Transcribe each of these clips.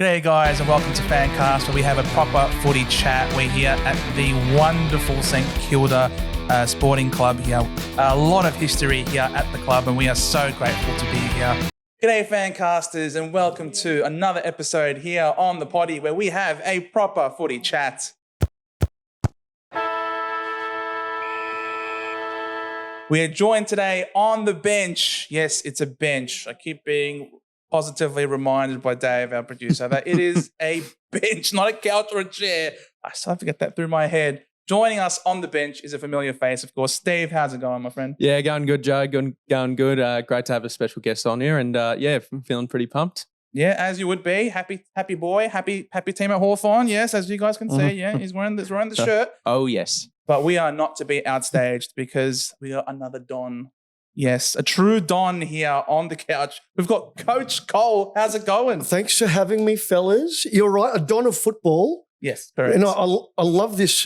G'day guys and welcome to FanCast, where we have a proper footy chat. We're here at the wonderful St Kilda Sporting Club here. A lot of history here at the club and we are so grateful to be here. G'day FanCasters and welcome to another episode here on the potty where we have a proper footy chat. We are joined today on the bench. Yes, it's a bench. I keep being positively reminded by Dave, our producer, that it is a bench, not a couch or a chair. I still have to get that through my head. Joining us on the bench is a familiar face, of course. Steve, how's it going, my friend? Yeah, going good, Joe. Going good. Great to have a special guest on here, and I'm feeling pretty pumped. Yeah, as you would be. Happy boy, happy team at Hawthorn. Yes, as you guys can see. Yeah, he's wearing the shirt. Oh yes. But we are not to be outstaged because we got another Don. Yes, a true Don here on the couch. We've got Coach Cole. How's it going? Thanks for having me, fellas. You're right, a Don of football. Yes, correct. And I love this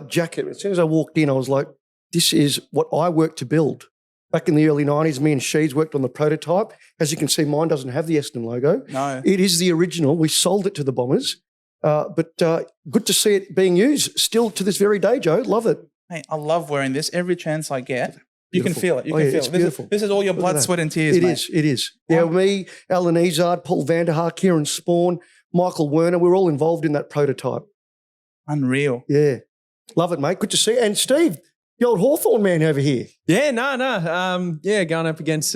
jacket. As soon as I walked in, I was like, this is what I worked to build. Back in the early 90s, me and Sheeds worked on the prototype. As you can see, mine doesn't have the Essendon logo. No. It is the original. We sold it to the Bombers. But good to see it being used still to this very day, Joe. Love it. Hey, I love wearing this every chance I get. You Beautiful. can feel it. You can feel it's it. beautiful. This is all your blood, sweat and tears, mate. It is. Yeah, me, Alan Izard, Paul Vanderhaar, Kieran Spawn, Michael Werner, we're all involved in that prototype. Unreal. Yeah. Love it, mate. Good to see you. And Steve, the old Hawthorn man over here. Yeah, no. Going up against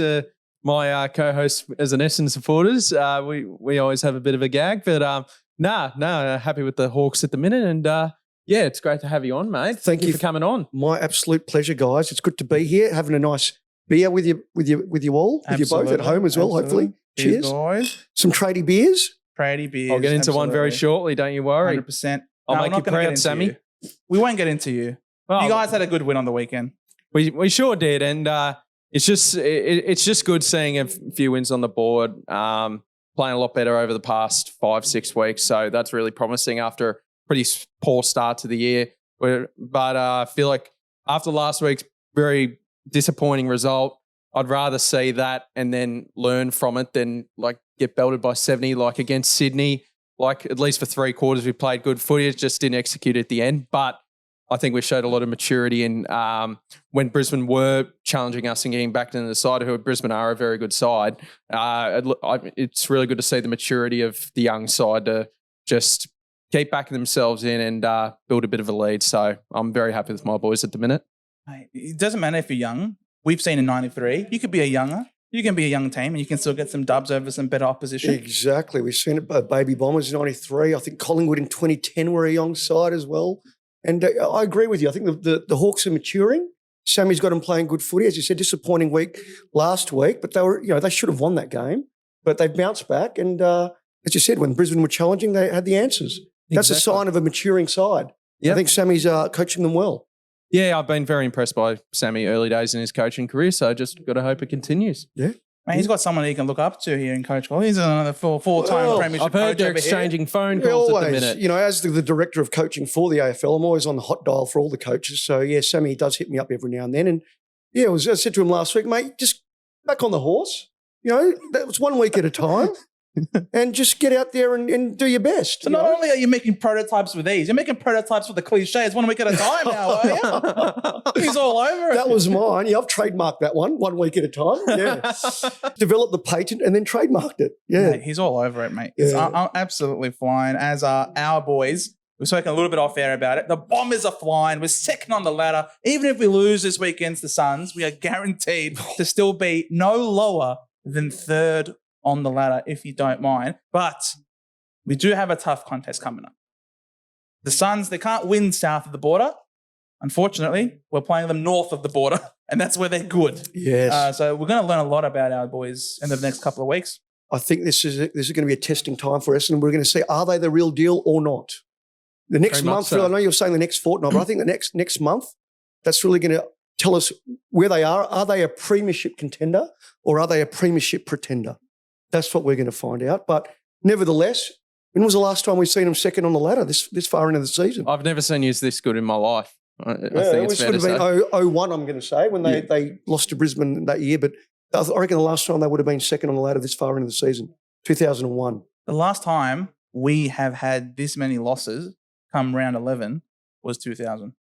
my co-host as an Essendon supporters. We always have a bit of a gag, but happy with the Hawks at the minute, and it's great to have you on, mate. Thank you for coming on. My absolute pleasure, guys. It's good to be here, having a nice beer with you all, with you both at home as well, hopefully. Cheers. Guys. Some tradie beers. Tradie beers. I'll get into one very shortly, don't you worry. 100%. I'll make you proud, Sammy. We won't get into you. You guys had a good win on the weekend. We sure did, and it's just good seeing a few wins on the board. Playing a lot better over the past 5-6 weeks, so that's really promising after a pretty poor start to the year. But I feel like after last week's very disappointing result, I'd rather see that and then learn from it than like get belted by 70 like against Sydney. Like at least for 3 quarters we played good footy, it just didn't execute at the end. But I think we showed a lot of maturity in when Brisbane were challenging us and getting back into the side, who Brisbane are a very good side. It's really good to see the maturity of the young side to just keep backing themselves in and build a bit of a lead. So I'm very happy with my boys at the minute. It doesn't matter if you're young. We've seen in 93, you could be you can be a young team and you can still get some dubs over some better opposition. Exactly. We've seen it by Baby Bombers in 93. I think Collingwood in 2010 were a young side as well. And I agree with you. I think the Hawks are maturing. Sammy's got them playing good footy. As you said, disappointing week last week, but they should have won that game. But they've bounced back. And as you said, when Brisbane were challenging, they had the answers. That's a sign of a maturing side. Yep. I think Sammy's coaching them well. Yeah, I've been very impressed by Sammy early days in his coaching career, so just got to hope it continues. Yeah. Man, he's got someone he can look up to here in Coach Cole. He's another four-time premiership I've heard coach they're over exchanging here. phone calls at the minute. As the director of coaching for the AFL, I'm always on the hot dial for all the coaches. So, Sammy does hit me up every now and then. And, I said to him last week, mate, just back on the horse. That was 1 week at a time. And just get out there and do your best. So not only are you making prototypes with these, you're making prototypes with the cliches 1 week at a time now, are you? He's all over it. That was mine. Yeah, I've trademarked that 1 week at a time. Yeah. Developed the patent and then trademarked it. Yeah. Mate, he's all over it, mate. Yeah. I'm absolutely flying, as are our boys. We've spoken a little bit off air about it. The Bombers are flying. We're second on the ladder. Even if we lose this week against the Suns, we are guaranteed to still be no lower than third on the ladder, if you don't mind. But we do have a tough contest coming up. The Suns, they can't win south of the border. Unfortunately, we're playing them north of the border, and that's where they're good. Yes. So we're going to learn a lot about our boys in the next couple of weeks. I think this is going to be a testing time for us, and we're going to see, are they the real deal or not? The next month, so. I know you're saying the next fortnight, but I think the next month, that's really going to tell us where they are. Are they a premiership contender or are they a premiership pretender? That's what we're going to find out. But nevertheless, when was the last time we've seen them second on the ladder this far into the season? I've never seen you this good in my life. I think it would have been 0-1, I'm going to say, when they lost to Brisbane that year. But I reckon the last time they would have been second on the ladder this far into the season, 2001. The last time we have had this many losses come round 11 was 2000.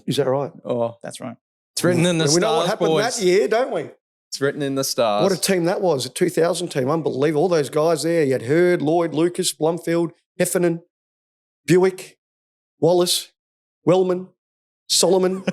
Is that right? Oh, That's right. it's written in the We stars, know what happened boys. that year, don't we? It's written in the stars. What a team that was, a 2000 team. Unbelievable. All those guys there. You had Hurd, Lloyd, Lucas, Blumfield, Heffernan, Buick, Wallace, Wellman, Solomon,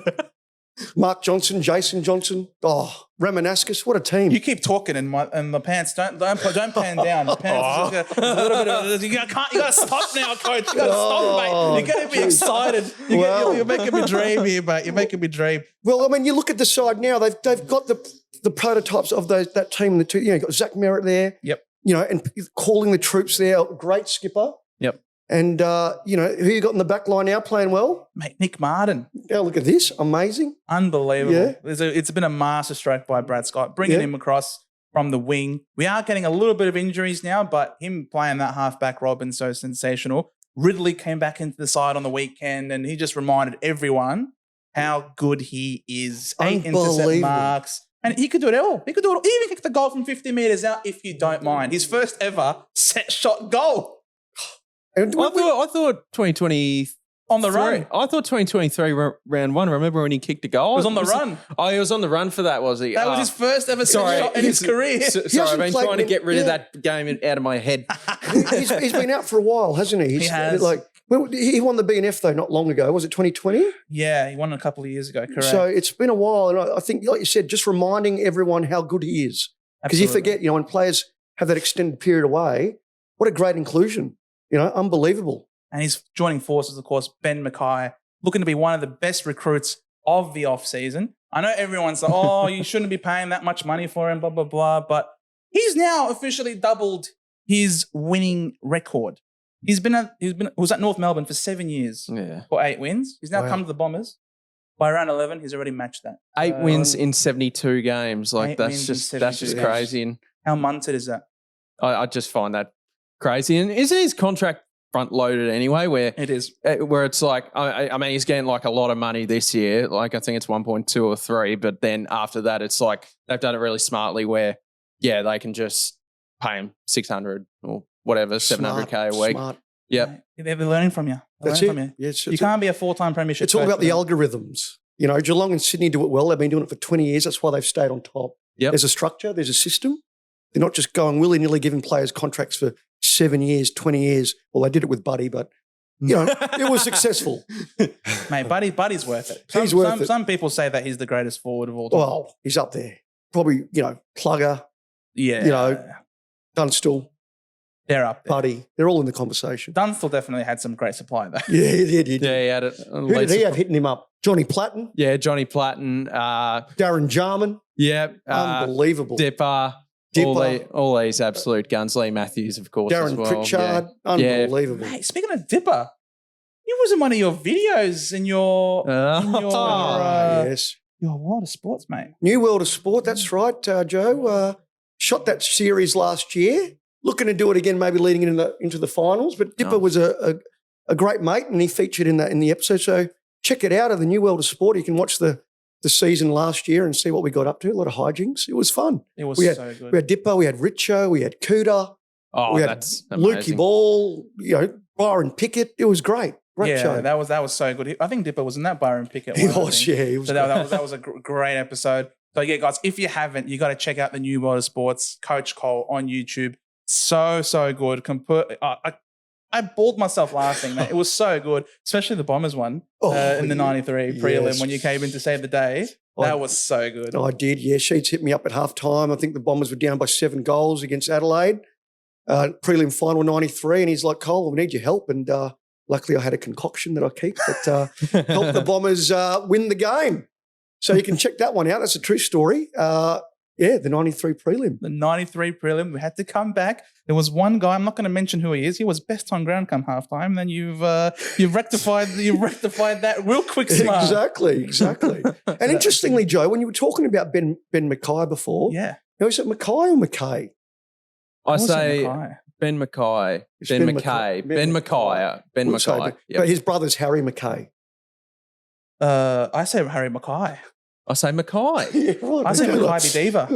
Mark Johnson, Jason Johnson. Oh, Ramanascus. What a team. You keep talking and the pants don't pan down. The pants is just a little bit of you got to stop now, coach. You got to stop, mate. You got to be excited. You're making me dream here, mate. You're making me dream. Well, I mean, you look at the side now. They've got the prototypes of that team. You got Zach Merritt there. Yep. And calling the troops there. Great skipper. Yep. And, who you got in the back line now playing well? Mate, Nick Martin. Yeah, look at this. Amazing. Unbelievable. Yeah. It's been a master stroke by Brad Scott, bringing him across from the wing. We are getting a little bit of injuries now, but him playing that halfback role been so sensational. Ridley came back into the side on the weekend, and he just reminded everyone how good he is. 8 intercept marks. And he could do it all. He could do it all. He even kicked the goal from 50 metres out, if you don't mind. His first ever set shot goal. I thought 2020 on the run. I thought 2023 round one. Remember when he kicked a goal? He was on the run. Oh, he was on the run for that, was he? That was his first ever shot in his career. Sorry, I've been trying to get rid of that game out of my head. he's been out for a while, hasn't he? He has. He won the BNF though not long ago. Was it 2020? Yeah, he won a couple of years ago. Correct. So it's been a while, and I think, like you said, just reminding everyone how good he is, because you forget, when players have that extended period away, what a great inclusion. Unbelievable. And he's joining forces, of course, Ben Mackay, looking to be one of the best recruits of the off-season. I know everyone's like, oh, you shouldn't be paying that much money for him, blah, blah, blah. But he's now officially doubled his winning record. He was at North Melbourne for 7 years for 8 wins. He's now come to the Bombers. By round 11, he's already matched that. 8 wins in 72 games. That's just crazy. And how munted is that? I just find that crazy. And isn't his contract front loaded anyway? Where it is, where it's like, I mean, he's getting like a lot of money this year. Like I think it's 1.2 or 3, but then after that, it's like they've done it really smartly. Where they can just pay him 600 or whatever, 700K a week. Smart. Yep. They're learning from you. That's it. Yes, you can't be a full-time premiership. It's all about the algorithms. Geelong and Sydney do it well. They've been doing it for 20 years. That's why they've stayed on top. Yep. There's a structure. There's a system. They're not just going willy-nilly giving players contracts for 7 years, 20 years. Well, they did it with Buddy, but, it was successful. Mate, Buddy's worth it. He's worth it. Some people say that he's the greatest forward of all time. Well, he's up there. Probably, Plugger. Yeah. Dunstall. They're up there. Buddy. They're all in the conversation. Dunstall definitely had some great supply, though. Yeah, he did. Yeah, he had it. Who did he have hitting him up? Johnny Platten? Yeah, Johnny Platten. Darren Jarman? Yeah. Unbelievable. Dipper. All these absolute guns. Lee Matthews, of course, Darren as well. Pritchard. Yeah. Unbelievable. Mate, speaking of Dipper, he was in one of your videos in your yes. Your World of Sports, mate. New World of Sport, that's right, Joe. Shot that series last year. Looking to do it again, maybe leading into the finals. But Dipper was a great mate, and he featured in the episode. So check it out of the New World of Sport. You can watch the season last year and see what we got up to. A lot of hijinks. It was fun. It was so good. We had Dipper, we had Richo, we had Cooter. Oh, we had that's amazing. Lukey Ball, Byron Pickett. It was great. Great show. that was so good. I think Dipper was in that Byron Pickett. He was. So that was a great episode. So yeah, guys, if you haven't, you got to check out the New World of Sports, Coach Cole on YouTube. So good. I bawled myself laughing, mate. It was so good, especially the Bombers one in the 93 prelim when you came in to save the day. That was so good. I did, yeah. Sheets hit me up at halftime. I think the Bombers were down by 7 goals against Adelaide. Prelim final 93, and he's like, Cole, we need your help. And luckily I had a concoction that I keep that helped the Bombers win the game. So you can check that one out. That's a true story. The 93 prelim. The 93 prelim. We had to come back. There was one guy, I'm not going to mention who he is. He was best on ground come halftime. Then you've rectified that real quick, smart. Exactly. And interestingly, Joe, when you were talking about Ben Mackay before, is it Mackay or Mackay? I say Ben Mackay. Ben Mackay. Ben Mackay. Ben Mackay. But his brother's Harry Mackay. I say Harry Mackay. I say Mackay. Yeah, right. I said Mackay. Mackay Diva.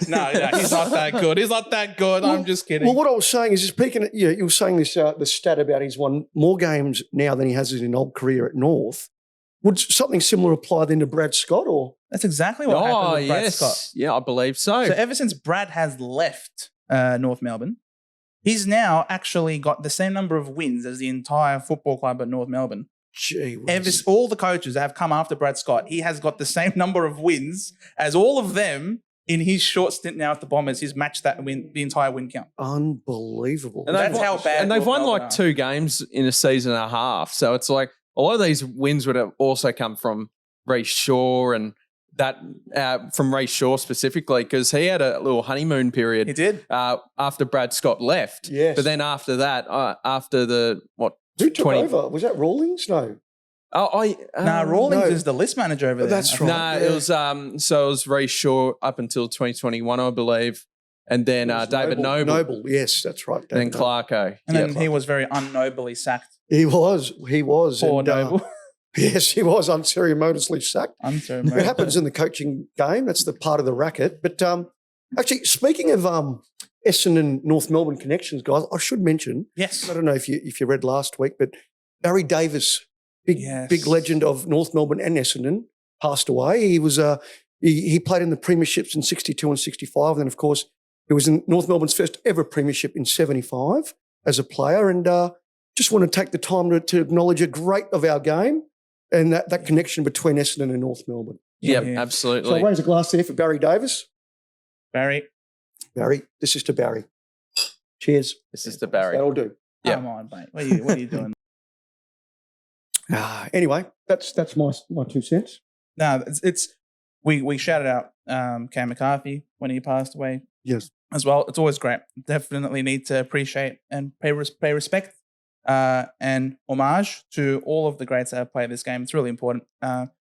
No, he's not that good. He's not that good. I'm just kidding. Well, what I was saying is, speaking of, you were saying this, the stat about he's won more games now than he has in an old career at North. Would something similar apply then to Brad Scott, or? That's exactly what happened with Brad Scott. Yeah, I believe so. So ever since Brad has left North Melbourne, he's now actually got the same number of wins as the entire football club at North Melbourne. Gee whiz. All the coaches that have come after Brad Scott, he has got the same number of wins as all of them in his short stint now at the Bombers. He's matched that win, the entire win count. Unbelievable. And That's how bad. And they've North won Melbourne like are. 2 games in a season and a half. So it's like a lot of these wins would have also come from Reece Shaw and that from Reece Shaw specifically, because he had a little honeymoon period. He did. After Brad Scott left. Yes. But then after that, after the Who took 20 over? Was that Rawlings? No. Rawlings no. is the list manager over there. That's right. No, it was so it was Reece Shaw up until 2021, I believe, and then It was David Noble, Noble, yes, that's right. then David Noble. Clarko. And then he was very unnobly sacked. He was. Poor and, Noble. Yes, he was unceremoniously sacked. Unceremonious. It happens in the coaching game. That's the part of the racket. But actually, speaking of Essendon and North Melbourne connections, guys, I should mention, Yes. I don't know if you read last week, but Barry Davis, big legend of North Melbourne and Essendon, passed away. He was he played in the premierships in 62 and 65. And then, of course, he was in North Melbourne's first ever premiership in 75 as a player. And just want to take the time to acknowledge a great of our game and that connection between Essendon and North Melbourne. Yeah, Yeah. absolutely. So I raise a glass there for Barry Davis. Barry. Barry, this is to Barry. Cheers. This is the Barry. That'll do. Yeah. Come on, mate. What are you doing? Anyway, that's my 2 cents. No, we shouted out Cam McCarthy when he passed away Yes. as well. It's always great. Definitely need to appreciate and pay respect and homage to all of the greats that have played this game. It's really important.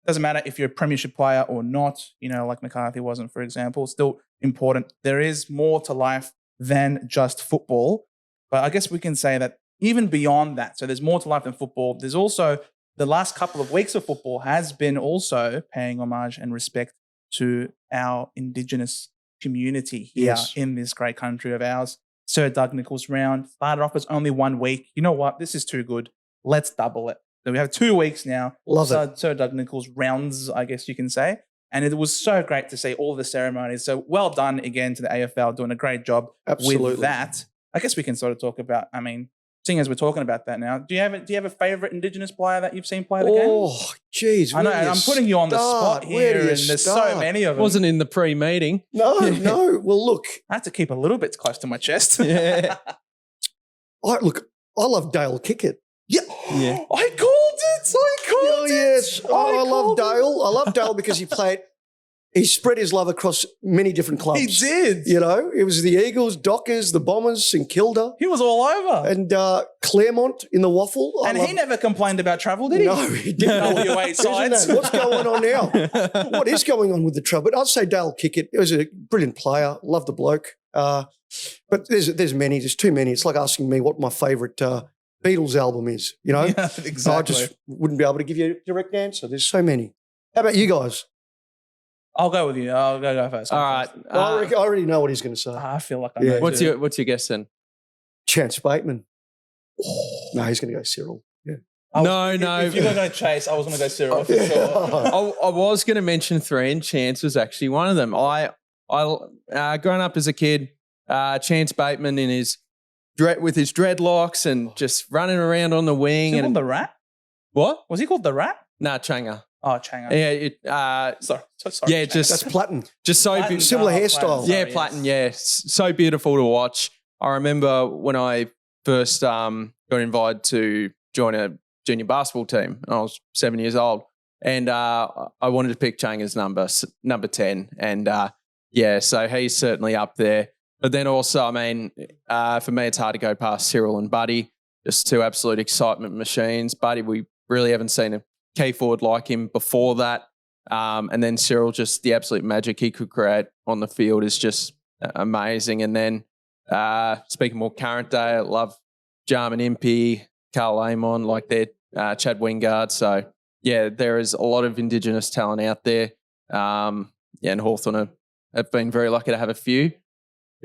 Doesn't matter if you're a premiership player or not, like McCarthy wasn't, for example, still important. There is more to life than just football. But I guess we can say that even beyond that, so there's more to life than football. There's also the last couple of weeks of football has been also paying homage and respect to our Indigenous community here Yes. in this great country of ours. Sir Doug Nicholls round started off as only 1 week. You know what? This is too good. Let's double it. So we have 2 weeks now. Love it. Sir Doug Nicholls rounds, I guess you can say. And it was so great to see all the ceremonies. So well done again to the AFL, doing a great job Absolutely. with that. I guess we can sort of talk about, seeing as we're talking about that now, do you have a favourite Indigenous player that you've seen play the game? Oh, geez. I know, where do and you I'm putting you on the start? spot Where here, do and you there's so start? many of them. Wasn't in the pre-meeting. No. Well, look, I have to keep a little bit close to my chest. Yeah. I love Dale Kickett. Yeah. I called it. Oh, yes. Oh, I love called it. Dale. I love Dale because he spread his love across many different clubs. He did. It was the Eagles, Dockers, the Bombers, St Kilda, He was all over. and Claremont in the Waffle. He never complained about travel, did he? No, he didn't. WA Isn't sides. that- What's going on now? What is going on with the travel? But I'd say Dale Kickett. He was a brilliant player. Love the bloke. But there's many. There's too many. It's like asking me what my favourite Beatles album is. Yeah, I exactly. just wouldn't be able to give you a direct answer. There's so many. How about you guys? I'll go with you. I'll go first. All right. I already know what he's going to say. I feel like I Yeah. know. What's too. your guess then? Chance Bateman. No, he's going to go Cyril. Yeah. No. If you were going to chase, I was going to go Cyril for sure. I was going to mention 3, and Chance was actually one of them. I growing up as a kid, Chance Bateman with his dreadlocks and just running around on the wing. Was he called And the Rat? what? Was he called the Rat? Nah, Changa. Oh, Changa. Yeah, Sorry. yeah, Changa. just That's Platten. so Platten. beautiful. Similar Oh, hairstyle. Platten. Yeah, Sorry, Platten. yes. Yeah, so beautiful to watch. I remember when I first got invited to join a junior basketball team. I was 7 years old, and I wanted to pick Changa's number 10, and so he's certainly up there. But then also, for me, it's hard to go past Cyril and Buddy, just 2 absolute excitement machines. Buddy, we really haven't seen a key forward like him before that. And then Cyril, just the absolute magic he could create on the field is just amazing. And then speaking more current day, I love Jarman Impey, Carl Amon, like they're Chad Wingard. So yeah, there is a lot of Indigenous talent out there. And Hawthorn have been very lucky to have a few.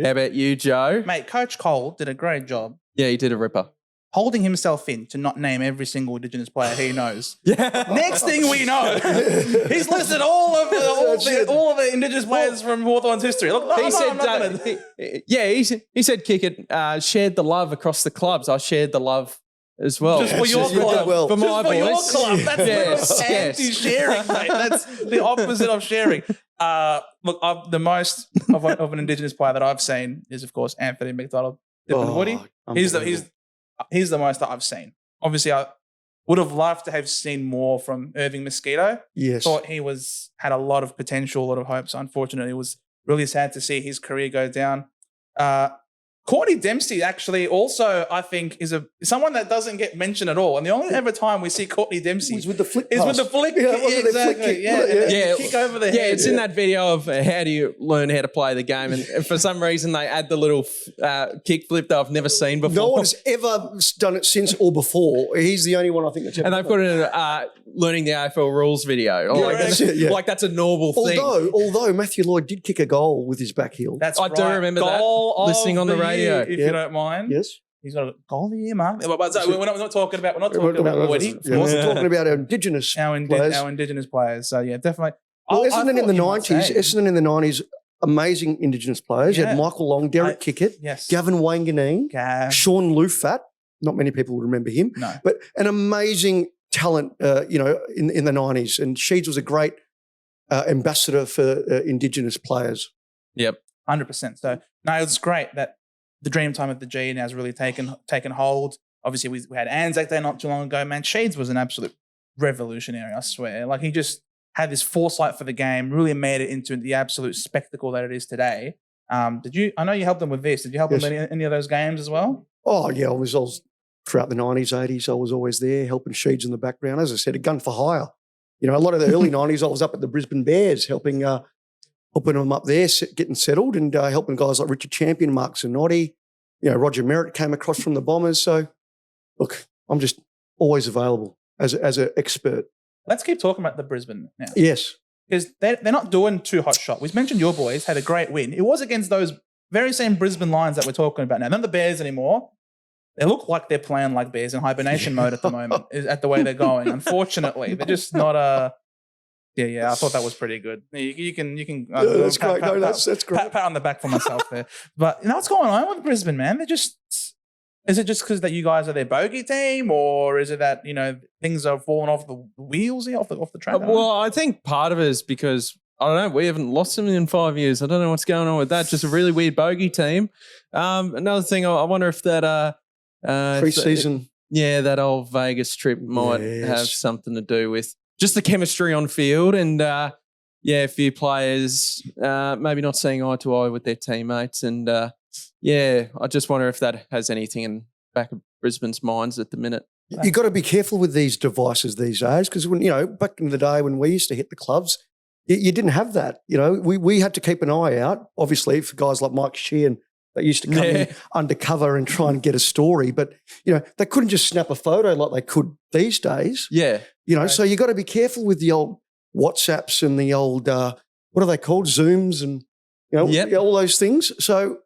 How about you, Joe? Mate, Coach Cole did a great job Yeah, he did a ripper. holding himself in to not name every single Indigenous player he knows. Yeah. Next thing we know, he's listed all of the Indigenous players from Hawthorn's history. Look, He said kick it, shared the love across the clubs. I shared the love as well. Just for your You did club. well. For my Just for your boys. club. That's Yes, literally yes. anti-sharing, mate. That's the opposite of sharing. Look, the most of an Indigenous player that I've seen is, of course, Anthony McDonald. Woody. He's the most that I've seen. Obviously, I would have loved to have seen more from Irving Mosquito. Yes. Thought he had a lot of potential, a lot of hopes. Unfortunately, it was really sad to see his career go down. Courtney Dempsey actually also, I think, is someone that doesn't get mentioned at all. And the only ever time we see Courtney Dempsey He's with the flick is pass. with the flick. Yeah, wasn't it the flick exactly. kick? Yeah, and Yeah. the kick over the head. Yeah, it's in that video of how do you learn how to play the game. And for some reason, they add the little kick flip that I've never seen before. No one's ever done it since or before. He's the only one I think that's ever And they put it in a learning the AFL rules video. Yeah, Like, that's it, yeah. like that's a normal thing. Although Matthew Lloyd did kick a goal with his back heel. That's I right. do remember that, Goal of listening on the radio. year, if Yeah. you don't mind. Yes. He's got a goal of the year, Mark. But so we're not talking about Woody. Yeah, we're talking about our Indigenous players. Our Indigenous players. So yeah, definitely. Well, I Essendon in thought the you might 90s, say- Essendon in the 90s, amazing Indigenous players. You Yeah. had Michael Long, Derek Kickett, Yes. Gavin Wanganeen, Gav. Sean Lufat. Not many people will remember him, No. but an amazing talent, in the 90s. And Sheeds was a great ambassador for Indigenous players. Yep. 100%. So no, it's great that the dream time of the G now has really taken hold. Obviously, we had Anzac Day not too long ago. Man, Sheeds was an absolute revolutionary, I swear. Like, he just had this foresight for the game, really made it into the absolute spectacle that it is today. I know you helped them with this. Did you help them in any of those games as well? Oh, yeah, I was throughout the 90s, 80s, I was always there helping Sheeds in the background. As I said, a gun for hire. A lot of the early 90s, I was up at the Brisbane Bears helping them up there, getting settled, and helping guys like Richard Champion, Mark Zanotti. Roger Merritt came across from the Bombers. So, look, I'm just always available as an expert. Let's keep talking about the Brisbane now. Yes. Because they're not doing too hot shot. We've mentioned your boys had a great win. It was against those very same Brisbane Lions that we're talking about now. Not the Bears anymore. They look like they're playing like bears in hibernation mode at the moment, at the way they're going. Unfortunately, they're just not a... Yeah, I thought that was pretty good. You can. That's great. No, that's great. Pat on the back for myself there. But what's going on with Brisbane, man? Is it just because that you guys are their bogey team, or is it that things are falling off the wheels here, off the track? Well, I think part of it is because I don't know. We haven't lost them in 5 years. I don't know what's going on with that. Just a really weird bogey team. Another thing, I wonder if that Pre-season. that old Vegas trip might have something to do with just the chemistry on field and a few players maybe not seeing eye to eye with their teammates. And I just wonder if that has anything in back of Brisbane's minds at the minute. You've got to be careful with these devices these days because when back in the day when we used to hit the clubs, you didn't have that. We had to keep an eye out, obviously, for guys like Mike Sheehan that used to come in undercover and try and get a story. But, they couldn't just snap a photo like they could these days. Yeah. So you got to be careful with the old WhatsApps and the old, what are they called? Zooms and, all those things. So,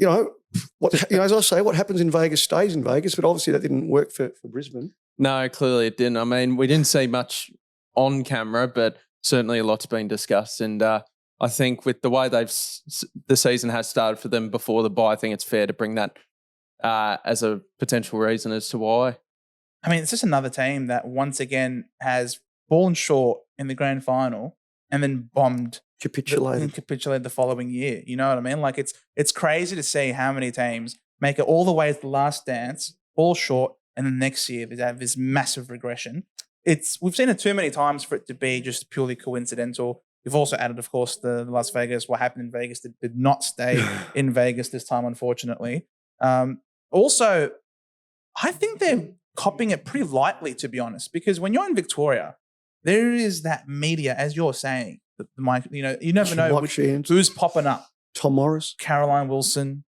as I say, what happens in Vegas stays in Vegas, but obviously that didn't work for Brisbane. No, clearly it didn't. I mean, we didn't see much on camera, but certainly a lot's been discussed. And I think with the way the season has started for them before the bye, I think it's fair to bring that as a potential reason as to why. I mean, it's just another team that once again has fallen short in the grand final and then capitulated the following year. You know what I mean? Like it's crazy to see how many teams make it all the way to the last dance, fall short, and then next year they have this massive regression. We've seen it too many times for it to be just purely coincidental. We've also added, of course, the Las Vegas. What happened in Vegas did not stay in Vegas this time, unfortunately. Also, I think they're copying it pretty lightly, to be honest, because when you're in Victoria, there is that media, as you're saying, the mic. You never know who's popping up. Tom Morris, Caroline Wilson.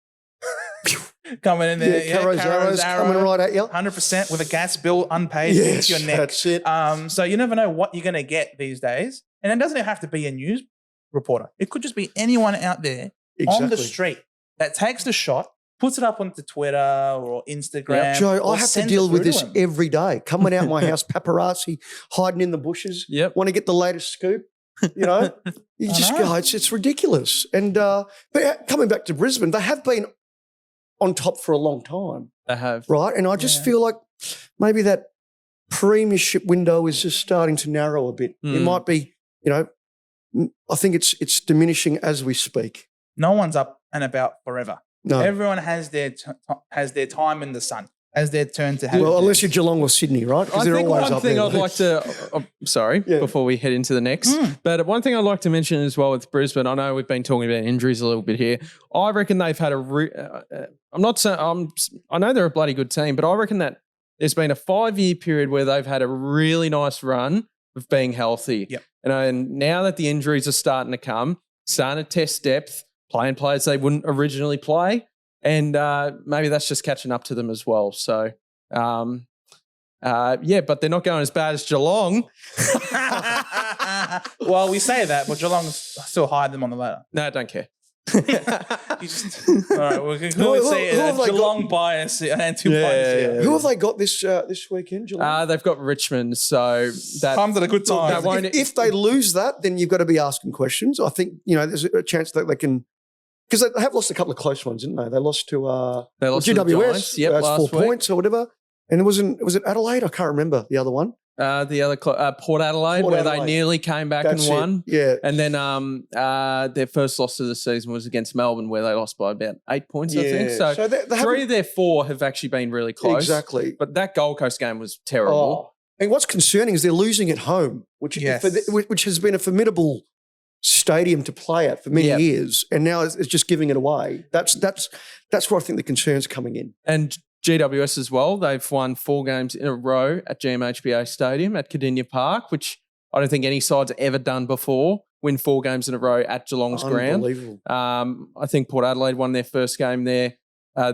coming in there. Caro's arrows coming right at you. 100% with a gas bill unpaid Yes, into your neck. that's it. So you never know what you're going to get these days. And it doesn't have to be a news reporter. It could just be anyone out there on the street that takes the shot, puts it up onto Twitter or Instagram. Joe, I have to deal with this him. every day. Coming out my house, paparazzi, hiding in the bushes. Yep. Want to get the latest scoop. You know, you just go, it's ridiculous. And but coming back to Brisbane, they have been on top for a long time. They have. Right? And I just feel like maybe that premiership window is just starting to narrow a bit. It might be, I think it's diminishing as we speak. No one's up and about forever. No. Everyone has their time in the sun, has their turn to have. Well, unless you're Geelong or Sydney, right? Because they're always up there. I'd like to, before we head into the next, but one thing I'd like to mention as well with Brisbane, I know we've been talking about injuries a little bit here. I reckon they've had I'm not saying, I know they're a bloody good team, but I reckon that there's been a 5-year period where they've had a really nice run of being healthy. Yep. And now that the injuries are starting to come, starting to test depth, playing players they wouldn't originally play, and maybe that's just catching up to them as well. So, but they're not going as bad as Geelong. Well, we say that, but Geelong's still higher than them on the ladder. No, I don't care. All right, we can clearly see Geelong bias and 2 points here. Who have they got this weekend, Geelong? They've got Richmond, so that comes at a good time. If they lose that, then you've got to be asking questions. I think there's a chance that they can, because they have lost a couple of close ones, didn't they? They lost to GWS, to the Giants, last 4 points or whatever. And was it Adelaide? I can't remember the other one. The other Port Adelaide, where they nearly came back and won. Yeah. And then their first loss of the season was against Melbourne, where they lost by about 8 points, I think. So they 3 of their 4 have actually been really close. Exactly. But that Gold Coast game was terrible. Oh. And what's concerning is they're losing at home, which has been a formidable stadium to play at for many years, and now it's just giving it away. That's where I think the concerns are coming in. And GWS as well, they've won 4 games in a row at GMHBA Stadium at Cardinia Park, which I don't think any side's ever done before, win 4 games in a row at Geelong's ground. Unbelievable. I think Port Adelaide won their first game there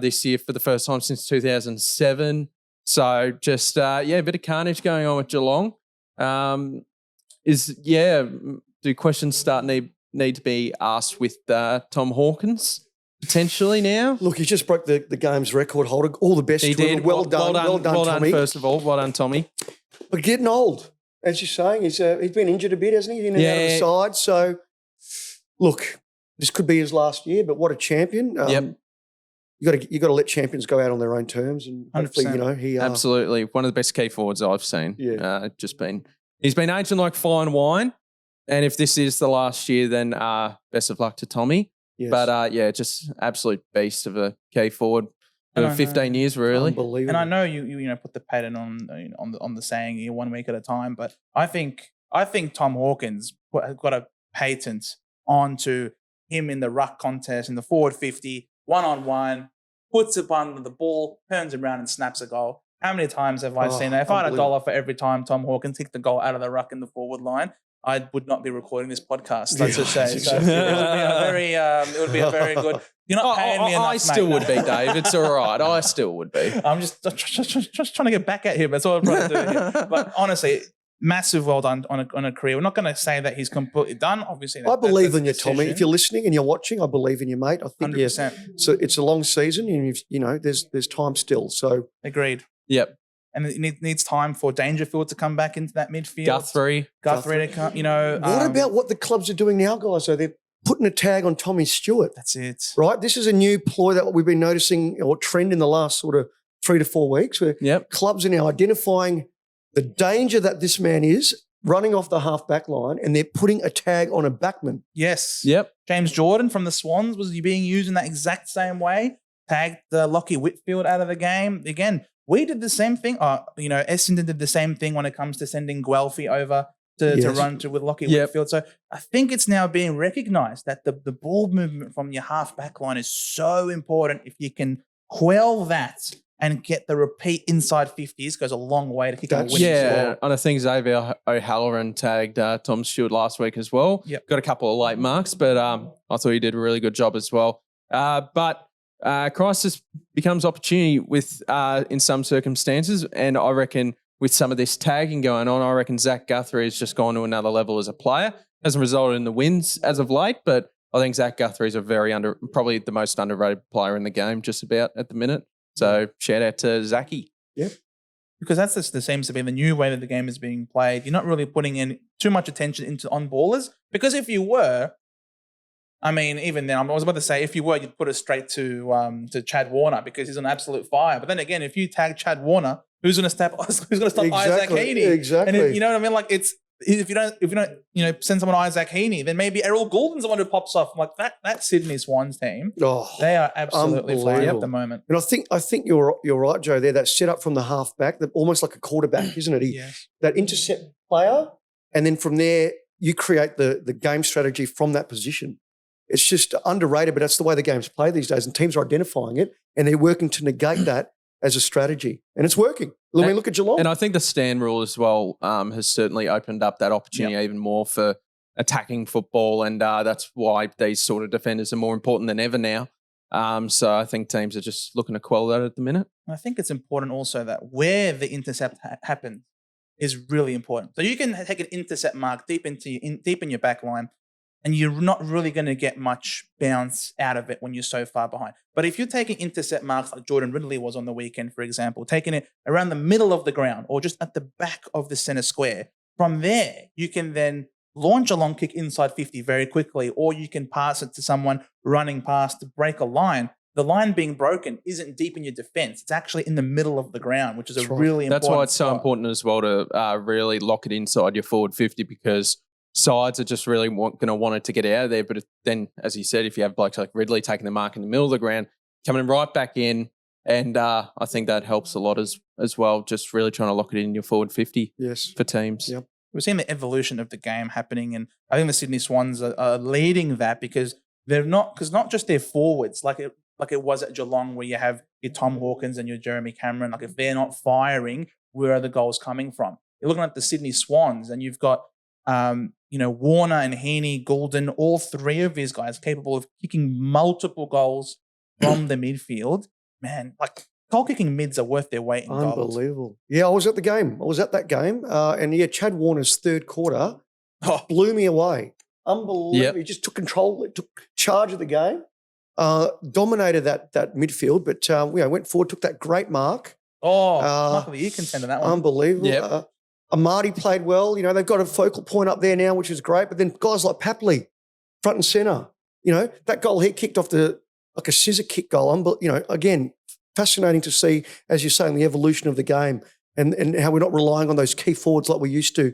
this year for the first time since 2007. So just, a bit of carnage going on with Geelong. Do questions need to be asked with Tom Hawkins potentially now? Look, he just broke the game's record holder. All the best. He to him. did. Well done, Tommy. First of all, well done, Tommy. But getting old, as you're saying, he's been injured a bit, hasn't he? In and out of the side. So, look, this could be his last year. But what a champion! You got to let champions go out on their own terms, and hopefully, he absolutely one of the best key forwards I've seen. Yeah, he's been aging like fine wine. And if this is the last year, then best of luck to Tommy. Yes. But just absolute beast of a key forward for 15 years, really. Unbelievable. And I know you put the pattern on the saying 1 week at a time, but I think Tom Hawkins got a patent onto him in the ruck contest in the forward 50, 1-on-1, puts it under the ball, turns around and snaps a goal. How many times have I seen that? If I had $1 for every time Tom Hawkins kicked the goal out of the ruck in the forward line, I would not be recording this podcast. Let's just say. So it would be a very good. You're not paying me enough. I still would be, Dave. It's all right. I still would be. I'm just trying to get back at him. That's all I'm trying to do here. But honestly, massive well done on a career. We're not going to say that he's completely done. Obviously, I believe in you, Tommy. If you're listening and you're watching, I believe in you, mate. I think 100%. So it's a long season, and there's time still. So agreed. Yep. And it needs time for Dangerfield to come back into that midfield. Guthrie to come, What about what the clubs are doing now, guys? So they're putting a tag on Tommy Stewart. That's it. Right? This is a new ploy that we've been noticing or trend in the last sort of 3 to 4 weeks where clubs are now identifying the danger that this man is running off the half-back line, and they're putting a tag on a backman. Yes. Yep. James Jordan from the Swans was being used in that exact same way. Tagged Lockie Whitfield out of the game. Again, we did the same thing. Essendon did the same thing when it comes to sending Guelphy over to run with Lockie Whitfield. So I think it's now being recognised that the ball movement from your half-back line is so important. If you can quell that and get the repeat inside 50s, goes a long way to kick a win. Yeah, and I think Xavier O'Halloran tagged Tom Stewart last week as well. Yep. Got a couple of late marks, but I thought he did a really good job as well. But crisis becomes opportunity with in some circumstances. And I reckon with some of this tagging going on, I reckon Zach Guthrie has just gone to another level as a player. Hasn't resulted in the wins as of late, but I think Zach Guthrie is probably the most underrated player in the game just about at the minute. So shout out to Zachy. Yep. Because that's just the seems to be the new way that the game is being played. You're not really putting in too much attention into on-ballers. Because if you were, I mean, even then, I was about to say, if you were, you'd put it straight to Chad Warner because he's on absolute fire. But then again, if you tag Chad Warner, who's going to stop Isaac Heaney? Exactly. And you know what I mean? Like if you don't send someone Isaac Heaney, then maybe Errol Goulden's the one who pops off. Like that Sydney Swans team, they are absolutely flying at the moment. And I think you're right, Joe. There, that set up from the half back, almost like a quarterback, isn't it? That intercept player, and then from there you create the game strategy from that position. It's just underrated, but that's the way the game's played these days, and teams are identifying it and they're working to negate that as a strategy, and it's working. I mean, look at Geelong. And I think the stand rule as well has certainly opened up that opportunity even more for attacking football, and that's why these sort of defenders are more important than ever now. So I think teams are just looking to quell that at the minute. I think it's important also that where the intercept happens is really important. So you can take an intercept mark deep in your back line, and you're not really going to get much bounce out of it when you're so far behind. But if you're taking intercept marks like Jordan Ridley was on the weekend, for example, taking it around the middle of the ground or just at the back of the center square, from there, you can then launch a long kick inside 50 very quickly, or you can pass it to someone running past to break a line. The line being broken isn't deep in your defense. It's actually in the middle of the ground, which is really important. That's why it's so important as well to really lock it inside your forward 50, because sides are just really going to want it to get out of there. But then, as you said, if you have blokes like Ridley taking the mark in the middle of the ground, coming right back in, and I think that helps a lot as well, just really trying to lock it in your forward 50 for teams. Yep. We're seeing the evolution of the game happening, and I think the Sydney Swans are leading that because not just their forwards, like it was at Geelong where you have your Tom Hawkins and your Jeremy Cameron, like if they're not firing, where are the goals coming from? You're looking at the Sydney Swans and you've got Warner and Heaney, Goulden, all three of these guys capable of kicking multiple goals from the midfield. Man, like goal kicking mids are worth their weight in gold. Unbelievable. Yeah, I was at the game. I was at that game. And Chad Warner's third quarter blew me away. Unbelievable. Yep. He just took control, took charge of the game, dominated that midfield, but went forward, took that great mark. Mark of the year contender, that one. Unbelievable. Yep. Amadi played well. They've got a focal point up there now, which is great. But then guys like Papley, front and centre. That goal he kicked off like a scissor kick goal. Again, fascinating to see, as you're saying, the evolution of the game and how we're not relying on those key forwards like we used to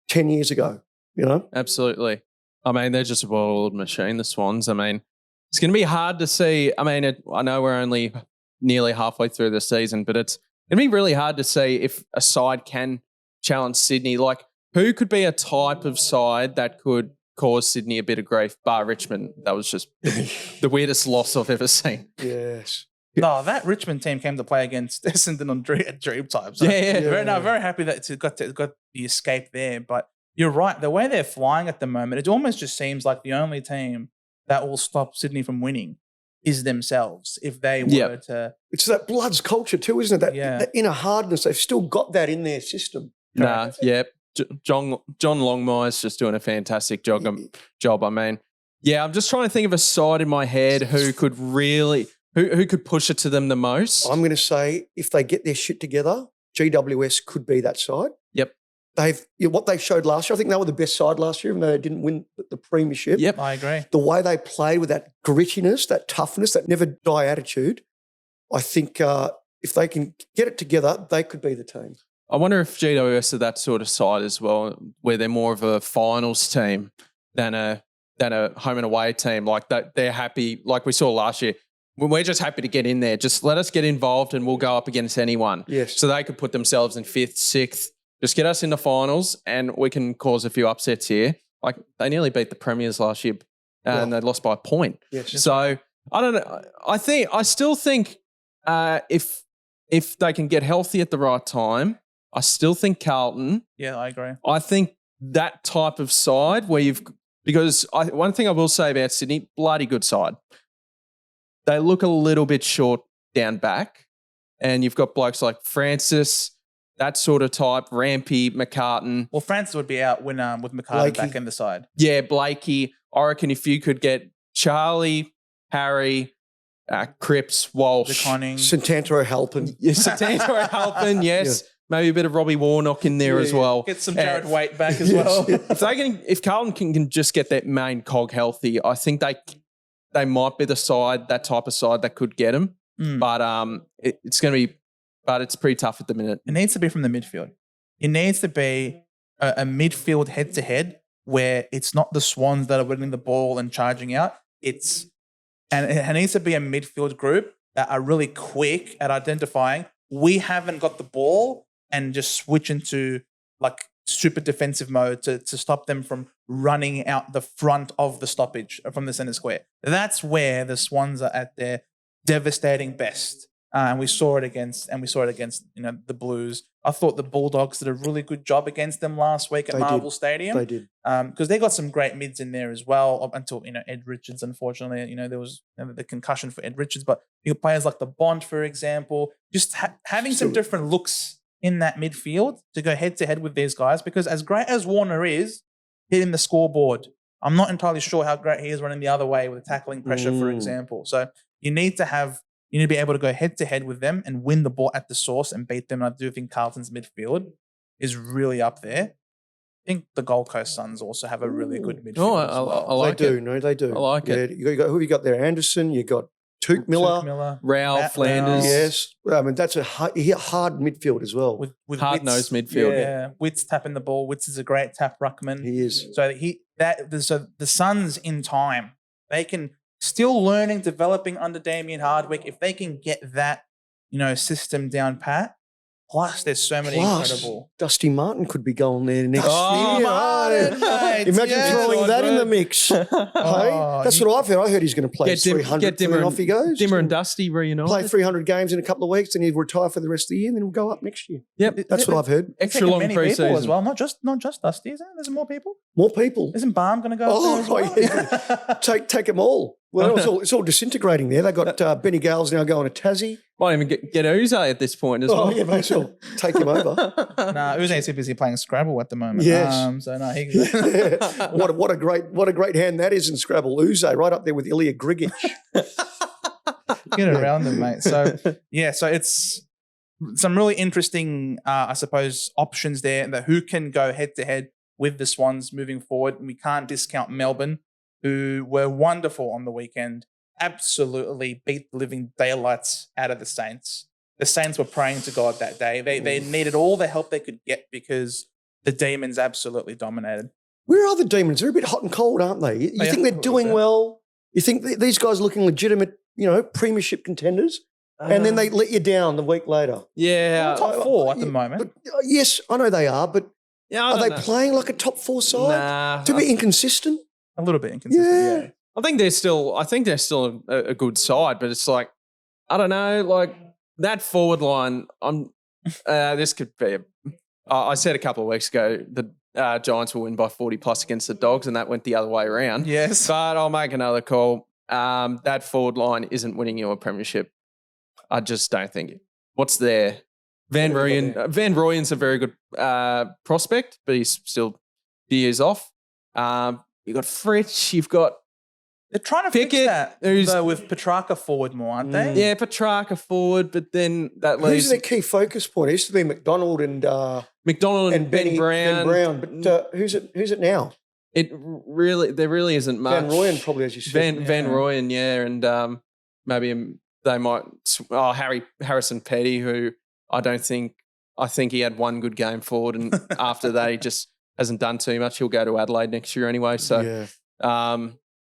10 years ago. Absolutely. I mean, they're just a well-oiled machine, the Swans. I mean, it's going to be hard to see. I mean, I know we're only nearly halfway through the season, but it's going to be really hard to see if a side can challenge Sydney. Like, who could be a type of side that could cause Sydney a bit of grief, bar Richmond? That was just the weirdest loss I've ever seen. Yes. No, that Richmond team came to play against Essendon on dream time. So very happy that it got the escape there. But you're right. The way they're flying at the moment, it almost just seems like the only team that will stop Sydney from winning is themselves if they were to. It's that Bloods culture too, isn't it? That inner hardness. They've still got that in their system. John Longmire's just doing a fantastic job. I mean, I'm just trying to think of a side in my head who could really who could push it to them the most. I'm going to say if they get their shit together, GWS could be that side. Yep. What they showed last year, I think they were the best side last year, even though they didn't win the premiership. Yep, I agree. The way they played with that grittiness, that toughness, that never die attitude, I think if they can get it together, they could be the team. I wonder if GWS are that sort of side as well, where they're more of a finals team than a home and away team. Like that, they're happy. Like we saw last year, we're just happy to get in there. Just let us get involved, and we'll go up against anyone. Yes. So they could put themselves in 5th, 6th. Just get us in the finals, and we can cause a few upsets here. Like they nearly beat the Premiers last year, and they lost by a point. Yes. So I don't know. I still think if they can get healthy at the right time. I still think Carlton. Yeah, I agree. I think that type of side where one thing I will say about Sydney, bloody good side. they look a little bit short down back. And you've got blokes like Francis, that sort of type, Rampy, McCartan. Well, Francis would be out when with McCartan Blakey. back in the side. Yeah, Blakey. I reckon if you could get Charlie, Harry, Cripps, Walsh. DeConning. Santantro helping. Yes, Santantro helping, yes. Maybe a bit of Robbie Warnock in there as well. Get some Jared Waite back as well. If Carlton can just get that main cog healthy, I think they might be that type of side that could get him. But it's going to be, but it's pretty tough at the minute. It needs to be from the midfield. It needs to be a midfield head-to-head where it's not the Swans that are winning the ball and charging out. And it needs to be a midfield group that are really quick at identifying we haven't got the ball and just switch into like super defensive mode to stop them from running out the front of the stoppage from the centre square. That's where the Swans are at their devastating best. And we saw it against the Blues. I thought the Bulldogs did a really good job against them last week at Marvel Stadium. They did. Because they got some great mids in there as well, up until Ed Richards, unfortunately. There was the concussion for Ed Richards, but you got players like the Bond, for example, just having some different looks in that midfield to go head to head with these guys. Because as great as Warner is hitting the scoreboard, I'm not entirely sure how great he is running the other way with tackling pressure, for example. So you need to be able to go head to head with them and win the ball at the source and beat them. And I do think Carlton's midfield is really up there. I think the Gold Coast Suns also have a really good midfield. Oh, as well. I like they it. do. No, they do. I like it. You got, who have you got there? Anderson. You got Tuke Miller. Rao, Matt Flanders. Rao. Yes. I mean, that's a hard midfield as well. With Hard-nosed Witts. midfield. Yeah, Witts tapping the ball. Witts is a great tap ruckman. He is. So the Suns in time, they can still learning, developing under Damien Hardwick. If they can get that, system down pat, plus there's so many incredible. Dusty Martin could be going there next Oh, year. Martin, mate, Imagine yes. throwing that in the mix. Hey, that's what I've heard. I heard he's going to play 300 and off he goes. Dimmer and Dusty reunited. Play 300 games in a couple of weeks, and he'll retire for the rest of the year, and then he'll go up next year. Yep. That's what I've heard. Extra long many people pre-season as well. Not just Dusty, is there? There's more people. More people. Isn't Balm going to go? Oh, up there as well? yeah. Take them all. Well, it's all disintegrating there. They got Benny Gales now going to Tassie. Might even get Uze at this point as well. Oh, yeah, mate, sure. Take him over. Nah, Uze's too busy playing Scrabble at the moment. Yes. So no, he. What a great hand that is in Scrabble. Uze, right up there with Ilya Grigic. Get around them, mate. So yeah, so it's some really interesting, I suppose, options there that who can go head to head with the Swans moving forward. And we can't discount Melbourne, who were wonderful on the weekend. Absolutely beat the living daylights out of the Saints. The Saints were praying to God that day. They needed all the help they could get because the Demons absolutely dominated. Where are the Demons? They're a bit hot and cold, aren't they? You think they're doing well? You think these guys are looking legitimate, premiership contenders? And then they let you down the week later. Yeah. Top four at the moment. But, yes, I know they are, but are they playing like a top four side? Nah. To be inconsistent? A little bit inconsistent, yeah. I think they're still a good side, but it's like, I don't know, like that forward line, this could be I said a couple of weeks ago the Giants will win by 40 plus against the Dogs, and that went the other way around. Yes. But I'll make another call. That forward line isn't winning you a premiership. I just don't think it. What's there? Van Rooyen's a very good prospect, but he's still a few years off. You've got Fritsch, you've got They're trying to fix that though, with Petrarca forward more, aren't they? Yeah, Petrarca forward, but then that leaves... Who's their key focus point? It used to be McDonald and Ben Brown. But who's it now? There really isn't much. Van Rooyen probably, as you said. Van Rooyen, yeah, and maybe they might... Harrison Petty, who I think he had one good game forward, and after that he just hasn't done too much. He'll go to Adelaide next year anyway, so... Yeah.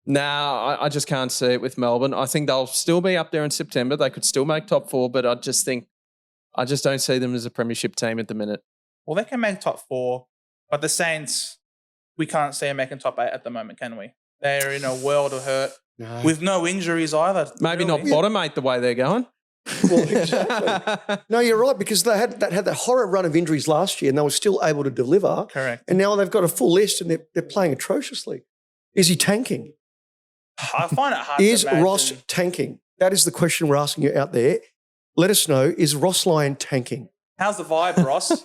I just can't see it with Melbourne. I think they'll still be up there in September. They could still make top four, but I just don't see them as a premiership team at the minute. Well, they can make top four, but the Saints, we can't see them making top 8 at the moment, can we? They're in a world of hurt with no injuries either. Maybe not bottom 8 the way they're going. Well, exactly. No, you're right, because they had that horror run of injuries last year and they were still able to deliver. Correct. And now they've got a full list and they're playing atrociously. Is he tanking? I find it hard Is to imagine. Ross tanking? that is the question we're asking you out there. Let us know, is Ross Lyon tanking? How's the vibe, Ross?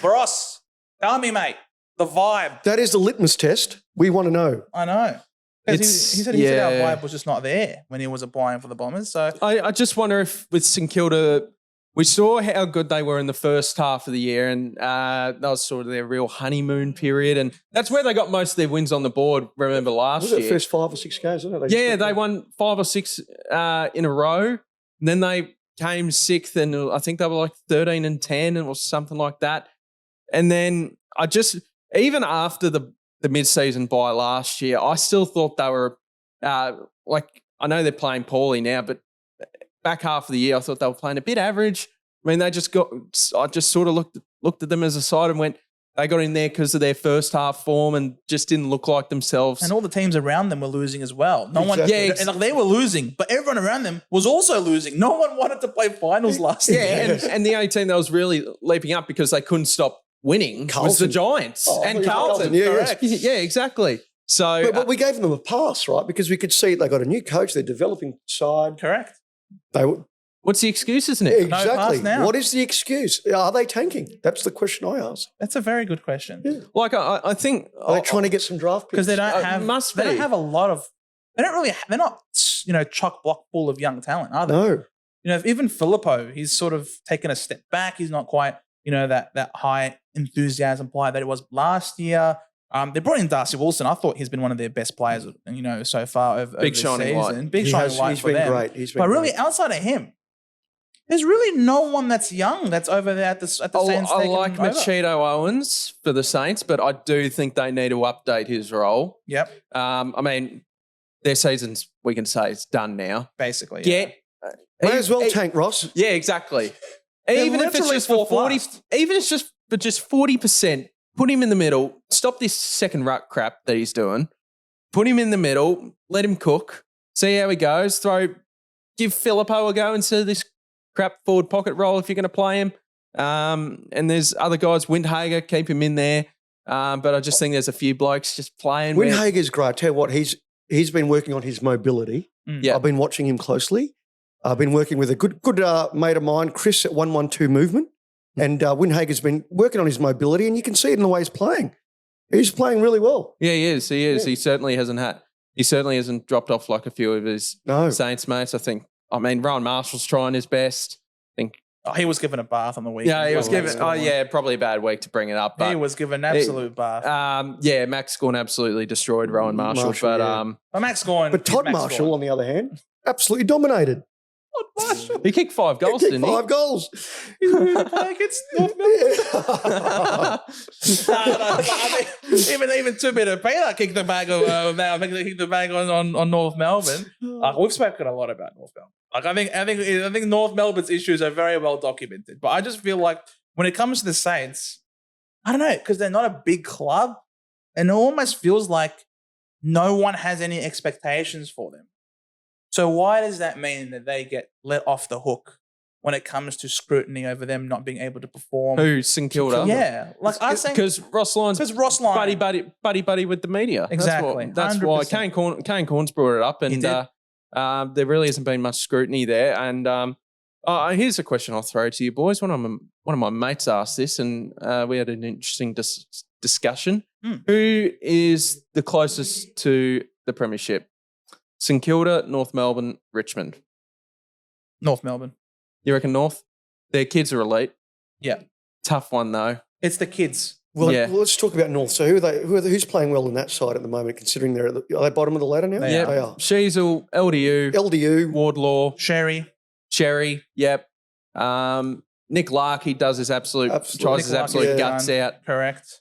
Ross, tell me, mate. The vibe. That is the litmus test. We want to know. I know. 'Cause It's- he said our vibe was just not there when he was applying for the Bombers. So I just wonder if with St Kilda, we saw how good they were in the first half of the year, and that was sort of their real honeymoon period, and that's where they got most of their wins on the board. Remember last Was it year? the first 5 or 6 games, wasn't it? Yeah, they won 5 or 6 in a row. And then they came 6th, and I think they were like 13-10 or something like that. And then even after the mid-season bye last year, I still thought they were I know they're playing poorly now, but back half of the year, I thought they were playing a bit average. I mean, I just sort of looked at them as a side and went, they got in there because of their first half form and just didn't look like themselves. and all the teams around them were losing as well. No one, Exactly. and like they were losing, but everyone around them was also losing. No one wanted to play finals last year. And the only team that was really leaping up because they couldn't stop winning was the Carlton. Giants and yeah, Carlton. yeah, correct. Yeah, exactly. So But we gave them a pass, right? Because we could see they got a new coach, they're developing side. Correct. They were, what's the excuse, isn't it? exactly. pass now. What is the excuse? Are they tanking? That's the question I ask. That's a very good question. Yeah. Like I think Are they trying to get some draft picks? Because they don't have must they don't be. have a lot of they're not chock block full of young talent, are they? No. Even Filippo, he's sort of taken a step back. He's not quite that high enthusiasm player that it was last year. They brought in Darcy Wilson. I thought he's been one of their best players, so far over Big this shining light. season. Big shining light He's for been them. great. He's been But really, great. outside of him, there's really no one that's young that's over there at the Saints. I taking like over. Machado Owens for the Saints, but I do think they need to update his role. Yep, I mean, their season's, we can say, it's done now. basically. Yeah. May as well tank, Ross. Yeah, exactly. They're Even if it's literally just for fourth 40, last. even if it's just for 40%, put him in the middle. Stop this second ruck crap that he's doing. Put him in the middle. Let him cook. See how he goes. Give Filippo a go instead of this crap forward pocket role if you're going to play him. And there's other guys. Windhager, keep him in there. But I just think there's a few blokes just playing. Windhager's great. I tell you what, he's been working on his mobility. Yeah. I've been watching him closely. I've been working with a good mate of mine, Chris, at 112 Movement. And Windhager's been working on his mobility, and you can see it in the way he's playing. He's playing really well. Yeah, he is. He is. Yeah. He certainly hasn't dropped off like a few of his No. Saints mates. Rowan Marshall's trying his best. I think. Oh, he was given a bath on the weekend. Yeah, he was Max given. Gawn. Probably a bad week to bring it up. But He was given an absolute bath. Max Gawn absolutely destroyed Rowan Marshall. Marshall, but yeah. But Max Gawn. But Todd Max Marshall, Gawn. on the other hand, absolutely dominated. he kicked 5 goals, Kicked didn't 5 goals. He's going to play against North Melbourne. I think even 2 bit of Peter kicked the bag of now. I think they kicked the bag on North Melbourne. We've spoken a lot about North Melbourne. I think North Melbourne's issues are very well documented. But I just feel like when it comes to the Saints, I don't know, because they're not a big club, and it almost feels like no one has any expectations for them. So why does that mean that they get let off the hook when it comes to scrutiny over them not being able to perform? Who? St Kilda? Yeah, like I think Because Ross Lyon's Lyon. buddy with the media. Exactly. That's why 100%. Kane Corns brought it up, He and did. there really hasn't been much scrutiny there. And here's a question I'll throw to you boys. One of my mates asked this, and we had an interesting discussion. Who is the closest to the premiership? St Kilda, North Melbourne, Richmond. North Melbourne. You reckon North? Their kids are elite. Yeah, Tough one though. it's the kids. Well, Yeah. well, let's talk about North. So who's playing well in that side at the moment, considering are they bottom of the ladder now? They Yep. They are. Sheasel, LDU, LDU. Wardlaw, Sherry. Cherry. Yep. Nick Larkey does his tries his Nick absolute Larkey, guts out. Correct.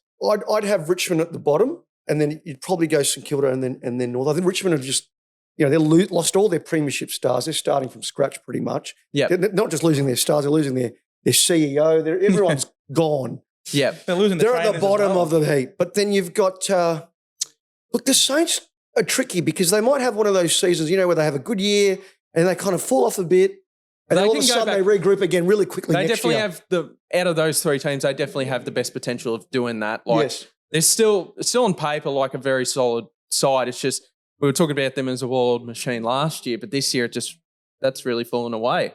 I'd have Richmond at the bottom, and then you'd probably go St Kilda and then North. I think Richmond have just, they lost all their premiership stars. They're starting from scratch pretty much. Yep. They're not just losing their stars, they're losing their CEO. Everyone's gone. Yep. They're losing. They're at trainers the as bottom well. of the heap. But then you've got, look, the Saints are tricky because they might have one of those seasons, where they have a good year and they kind of fall off a bit. And They then all of a can go sudden they regroup again really quickly They next definitely year. have out of those 3 teams, they definitely have the best potential of doing that. Yes. They're still on paper like a very solid side. It's just, we were talking about them as a world machine last year, but this year that's really fallen away.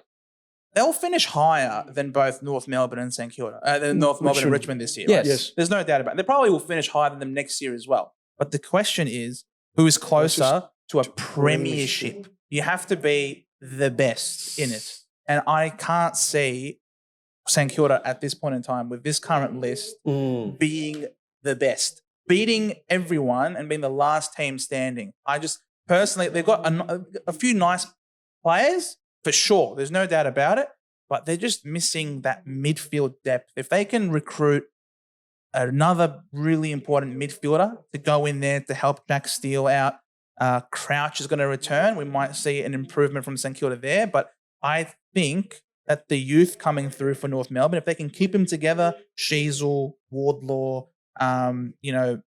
They'll finish higher than both North Melbourne and St Kilda, than North Melbourne and Richmond this year. Yes. Right? Yes. There's no doubt about it. They probably will finish higher than them next year as well. But the question is, who is closer to a premiership? You have to be the best in it. And I can't see St Kilda at this point in time with this current list being the best, beating everyone and being the last team standing. I just personally, they've got a few nice players for sure. There's no doubt about it, but they're just missing that midfield depth. If they can recruit another really important midfielder to go in there to help Jack Steele out, Crouch is going to return. We might see an improvement from St Kilda there, but I think that the youth coming through for North Melbourne, if they can keep them together, Sheasel, Wardlaw,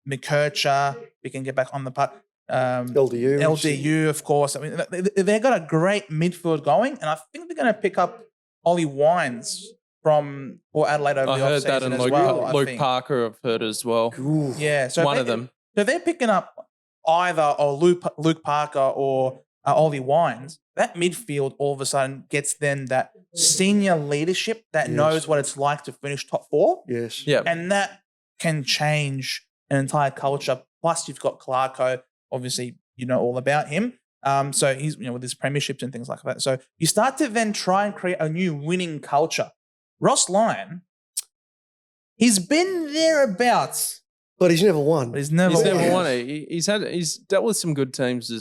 McKercher, we can get back on the putt. LDU, of course. I mean, they've got a great midfield going, and I think they're going to pick up Ollie Wines from Port Adelaide over the heard that, offseason and as well. Luke Parker, I've heard as well. Ooh. Yeah, so One of them. So they're picking up either Luke Parker or Ollie Wines. That midfield all of a sudden gets them that senior leadership that knows what it's like to finish top four. Yes. Yeah. And that can change an entire culture. Plus, you've got Clarko. Obviously, you know all about him. So he's, with his premierships and things like that. So you start to then try and create a new winning culture. Ross Lyon, he's been thereabouts, But he's never won. but he's never won it. He's dealt with some good teams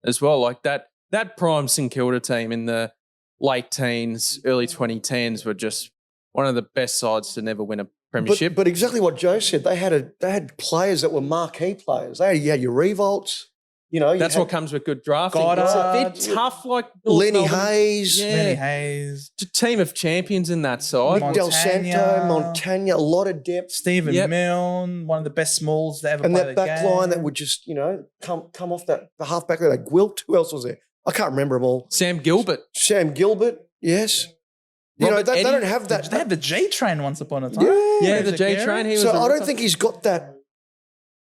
as well. Like that prime St Kilda team in the late teens, early 2010s were just one of the best sides to never win a premiership. But exactly what Joe said, they had players that were marquee players. You had your Revolts, That's what comes with good drafting. Goddard, It's a bit tough, like North Lenny Melbourne. Hayes, Yeah. Lenny Hayes, It's a team of champions in that side. Nick Del Montagna. Santo, Montagna, a lot of depth. Stephen Yep. Milne, one of the best smalls to ever And play that the back game. line that would just, come off the half back there. Like Gwilt, who else was there? I can't remember them all. Sam Gilbert. Sam Gilbert, yes. Robert They Eddie. don't have that. They had the J Train once upon a time. Yeah, the Isaac J Carey. Train. He was So a I don't rookie. think he's got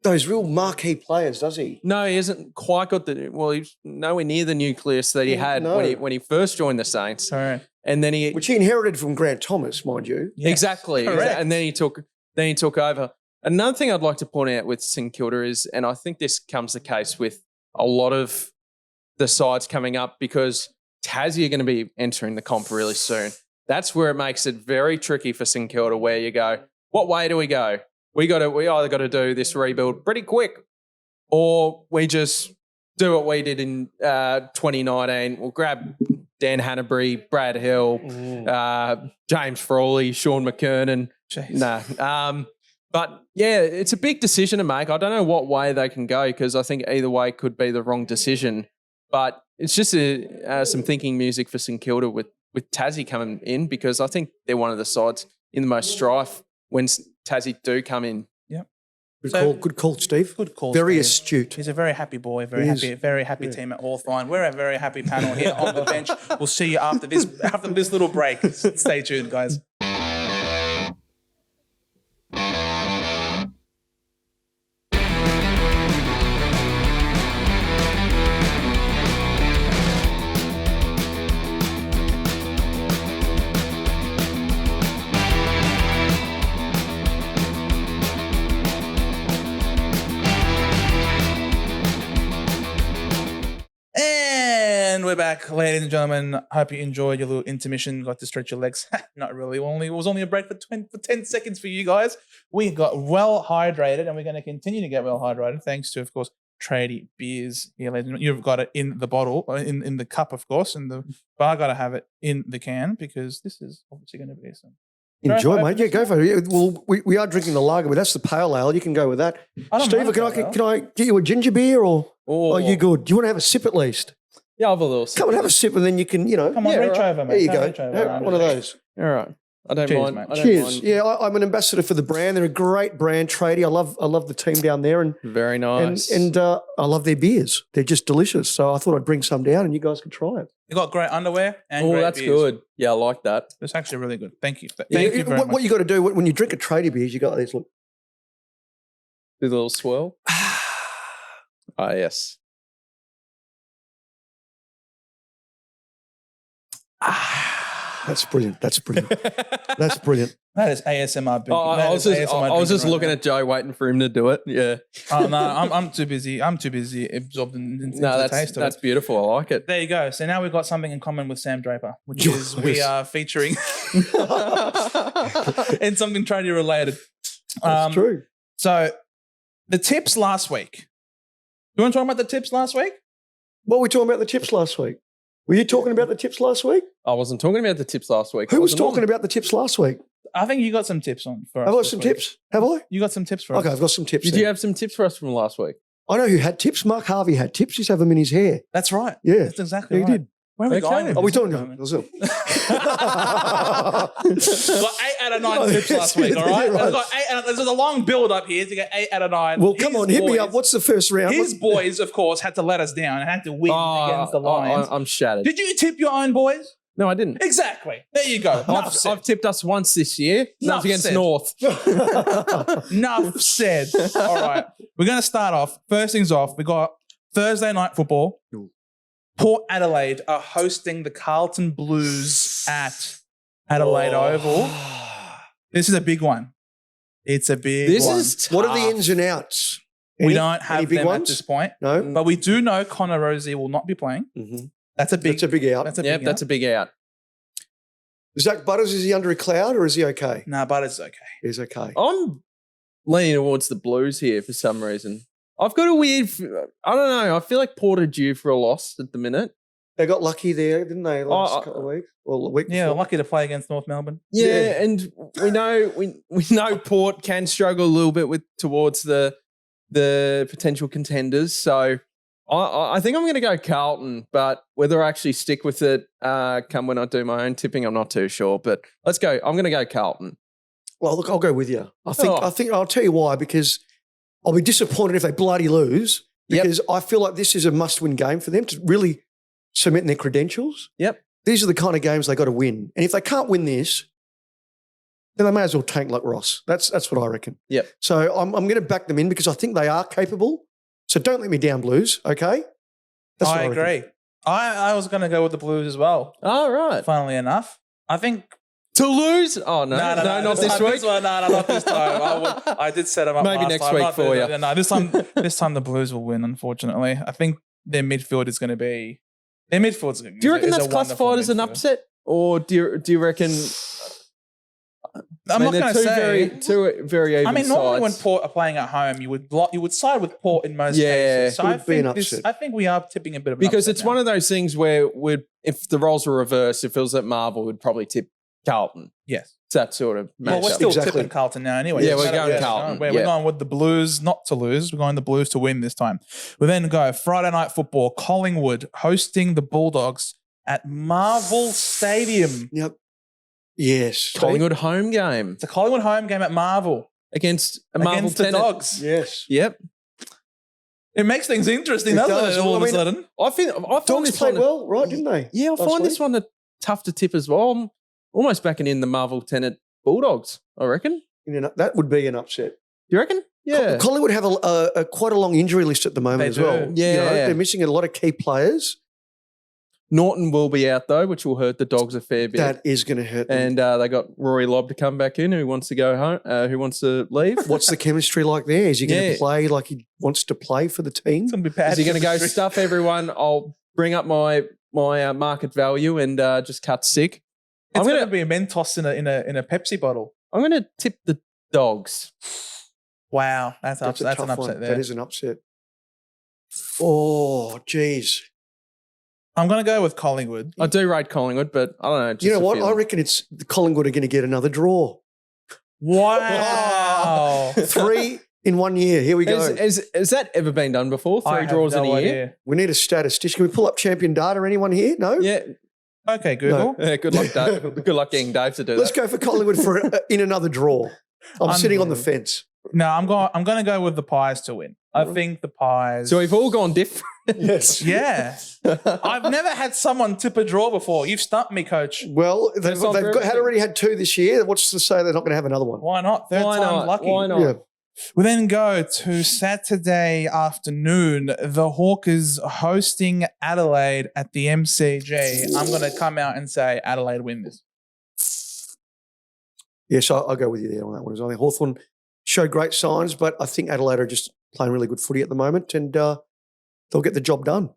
those real marquee players, does he? No, he hasn't quite got he's nowhere near the nucleus that he had No. when he first joined the Saints. Sorry. And then he Which he inherited from Grant Thomas, mind you. Yes, exactly. correct. And then he took over. Another thing I'd like to point out with St Kilda is, and I think this comes the case with a lot of the sides coming up, because Tassie are going to be entering the comp really soon. That's where it makes it very tricky for St Kilda, where you go, what way do we go? We either got to do this rebuild pretty quick, or we just do what we did in 2019. We'll grab Dan Hanbury, Brad Hill, James Frawley, Sean McKernan. Jeez. But yeah, it's a big decision to make. I don't know what way they can go, because I think either way could be the wrong decision. But it's just some thinking music for St Kilda with Tassie coming in, because I think they're one of the sides in the most strife when Tassie do come in. Yep. Good call, Steve. Good call. Very Steve. astute. He's a very happy boy, He is. very happy team at Hawthorn. We're a very happy panel here on the bench. We'll see you after this little break. Stay tuned, guys. And we're back, ladies and gentlemen. Hope you enjoyed your little intermission. Got to stretch your legs. Not really. It was only a break for 10 seconds for you guys. We got well hydrated, and we're going to continue to get well hydrated, thanks to, of course, Tradie Beers. Here, ladies and gentlemen. You've got it in the bottle, in the cup, of course, but I got to have it in the can, because this is obviously going to be some. Enjoy, mate. Yeah, go for it. Well, we are drinking the lager, but that's the pale ale. You can go with that. Steve, can I get you a ginger beer, or are you good? Do you want to have a sip at least? Yeah, I'll have a little sip. Come and have a sip, and then you can, Come on, reach over, mate. There you Come go. reach over. Have one of those. All right. I don't Cheers, mind. mate. I don't Cheers. mind. Yeah, I'm an ambassador for the brand. They're a great brand, Tradie. I love the team down there, and Very nice. and I love their beers. They're just delicious. So I thought I'd bring some down, and you guys could try it. You got great underwear and Oh, great that's beers. good. Yeah, I like that. It's actually really good. Thank you. Thank you very much. What you got to do when you drink a Tradie beers, you got this look. Do the little swirl. Ah, yes. That's brilliant. That's brilliant. That's brilliant. That is ASMR. I was just looking at Joe, waiting for him to do it. Yeah. Oh no, I'm too busy. I'm too busy absorbed into the taste of that's it. beautiful. I like it. There you go. So now we've got something in common with Sam Draper, which is we are featuring in something tradie related. That's true. So the tips last week. You want to talk about the tips last week? What were we talking about the tips last week? Were you talking about the tips last week? I wasn't talking about the tips last week. Who was talking about the tips last week? I think you got some tips on for us. Have I got this some week. tips? Have I? You got some tips for us. Okay, I've got some tips. Did then. you have some tips for us from last week? I know who had tips. Mark Harvey had tips. He used to have them in his hair. That's right. Yeah. That's exactly He right. did. Where are we Okay. going? with Are we this talking at the about moment? it? Got 8 out of 9 tips last week, all right? Yeah, right. I've got 8 out of, there's a long build up here to get 8 out of 9. Well, come on, hit me up. What's the first round? His boys, of course, had to let us down and had to win against the Lions. I'm shattered. Did you tip your own boys? No, I didn't. Exactly. There you go. I've tipped us once this year. That was against said. North. Enough said. All right. We're going to start off. First things off, we got Thursday night football. Port Adelaide are hosting the Carlton Blues at Adelaide Oval. This is a big one. It's a big one. is tough. What are the ins and outs? We don't have any big them ones? at this point. No. But we do know Connor Rosie will not be playing. Mm-hmm. That's a big That's a big out. Yep, that's a big out. Zach Butters, is he under a cloud or is he okay? Nah, but it's okay. He's okay. I'm leaning towards the Blues here for some reason. I've got a weird, I don't know. I feel like Port are due for a loss at the minute. They got lucky there, didn't they, last couple of weeks? Or the week Yeah, before? lucky to play against North Melbourne. Yeah, and we know Port can struggle a little bit towards the potential contenders. So I think I'm going to go Carlton, but whether I actually stick with it come when I do my own tipping, I'm not too sure. But let's go. I'm going to go Carlton. Well, look, I'll go with you. I think I'll tell you why, because I'll be disappointed if they bloody lose, because I feel like this is a must-win game for them to really cement their credentials. Yep. These are the kind of games they got to win. And if they can't win this, then they may as well tank like Ross. That's what I reckon. Yep. So I'm going to back them in because I think they are capable. So don't let me down, Blues, okay? That's what I reckon. agree. I was going to go with the Blues as well, All right. funnily enough. I think... To lose? Oh, no, not this week. No, not this time. I did set them up Maybe last next time. week Not for you. No, this time the Blues will win, unfortunately. I think their midfield is going to be... Their midfield's Do you reckon that's classified as an upset? Or do you reckon... I'm not going to say... two very even I mean, normally when sides. Port are playing at home, you would side with Port in most Yeah. cases. So Would be an I upset. think we are tipping a bit of an Because upset it's now. one of those things where if the roles were reversed, if it was at Marvel, we'd probably tip Carlton. Yes. It's that sort of matchup. Well, we're still Exactly. tipping Carlton now anyway. Yeah, we're So going yeah, Carlton. We're Yeah. going with the Blues not to lose. We're going the Blues to win this time. We then go Friday night football. Collingwood hosting the Bulldogs at Marvel Stadium. Yep. Yes. Collingwood home game It's a Collingwood home game at Marvel against a Marvel against the tenant. Dogs. Yes. Yep. It makes things interesting, It doesn't does. it? All Well, of I a mean, sudden. I find Dogs this played one. well, right, didn't they? Yeah, I last find week? this one tough to tip as well. I'm almost backing in the Marvel tenant Bulldogs, I reckon. That would be an upset. You reckon? Yeah. Collingwood have a quite a long injury list at the moment They as do. well. Yeah. They're missing a lot of key players. Norton will be out though, which will hurt the Dogs a fair bit. That is going to hurt them. And they got Rory Lobb to come back in, who wants to go home, who wants to leave. What's the chemistry like there? Is he going Yeah. to play like he wants to play for the team? It's going to be bad. Is he going to go chemistry. stuff everyone? I'll bring up my market value and just cut sick. It's I'm going gonna to be a Mentos in a Pepsi bottle. I'm gonna tip the Dogs. Wow, that's That's an tough upset one. there. That is an upset. Oh, geez. I'm going to go with Collingwood. I do rate Collingwood, but I don't know. Just You know a what? feeling. I reckon it's the Collingwood are going to get another draw. Wow. 3 in 1 year. Here we go. Has that ever been done before? I Three have draws no in a year. idea. We need a statistician. Can we pull up champion data? Anyone here? No? Yeah. Okay, Google. Yeah, good luck, Dave. Good luck getting Dave to do Let's that. go for Collingwood in another draw. I'm sitting on the Unbelievable. fence. No, I'm going to go with the Pies to win. I think the Pies. So we've all gone different. Yes. Yeah. I've never had someone tip a draw before. You've stumped me, coach. Well, they've not for everything. already had 2 this year. What's to say they're not going to have another one? Why not? Third Why time not? lucky. Why not? Yeah. We then go to Saturday afternoon. The Hawkers hosting Adelaide at the MCG. I'm going to come out and say Adelaide win this. Yes, I'll go with you there on that one as well. I think Hawthorn showed great signs, but I think Adelaide are just playing really good footy at the moment, and they'll get the job done.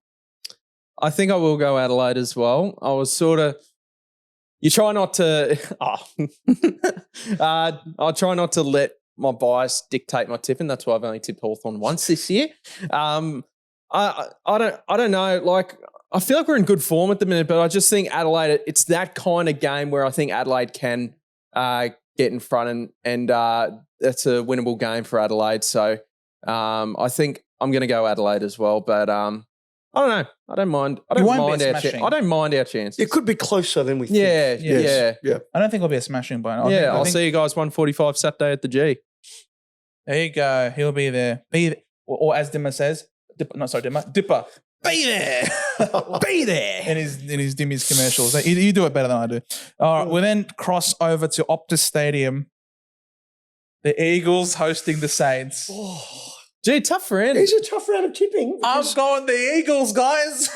I think I will go Adelaide as well. I was sort of. You try not to. I'll try not to let my bias dictate my tipping. That's why I've only tipped Hawthorn once this year. I don't know. Like, I feel like we're in good form at the minute, but I just think Adelaide. It's that kind of game where I think Adelaide can get in front, and that's a winnable game for Adelaide. So I think I'm going to go Adelaide as well. But I don't know. I don't mind. I don't mind our chances. It could be closer than we think. Yeah. I don't think it'll be a smashing bone. I'll see you guys 1:45 Saturday at the G. There you go. He'll be there. Or as Dimmer says, Dipper. Be there. Be there. In his Dimmy's commercials. You do it better than I do. All right. We'll then cross over to Optus Stadium. The Eagles hosting the Saints. Oh, gee, tough round. it's a tough round of tipping. I'm going the Eagles, guys.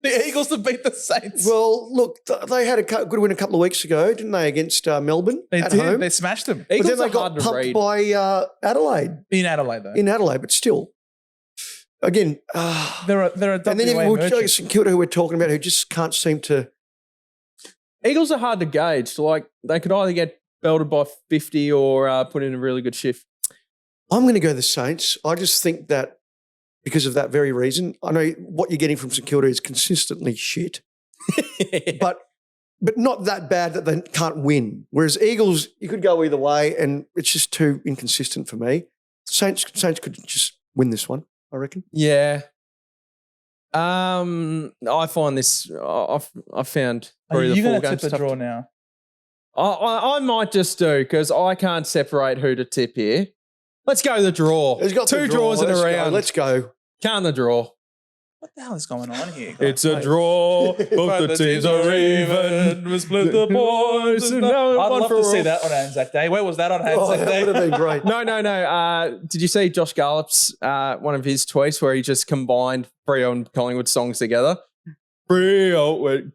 The Eagles to beat the Saints. Well, look, they had a good win a couple of weeks ago, didn't they, against Melbourne They at did. home? They smashed them. But Eagles then they are got hard to pumped read. by Adelaide. In Adelaide, though. In Adelaide, but still. Again, They're a and then WA even merchant. St Kilda, who we're talking about, who just can't seem to. Eagles are hard to gauge. Like, they could either get belted by 50 or put in a really good shift. I'm going to go the Saints. I just think that because of that very reason, I know what you're getting from St Kilda is consistently shit, but not that bad that they can't win. Whereas Eagles, you could go either way, and it's just too inconsistent for me. Saints could just win this one, I reckon. Yeah. I find this. I found Are probably you the 4 going to games tip a tough draw to- now? I might just do because I can't separate who to tip here. Let's go the draw. He's got the 2 draws in a Let's go. round. Let's go. Count the draw. What the hell is going on here? It's a draw. Both the teams are even. We split the points. And now I'd one love for to see all. that on Anzac Day. Where was that on Oh, Anzac that Day? would have been great. No. Did you see Josh Gallup's one of his tweets where he just combined Freo and Collingwood songs together? Freo,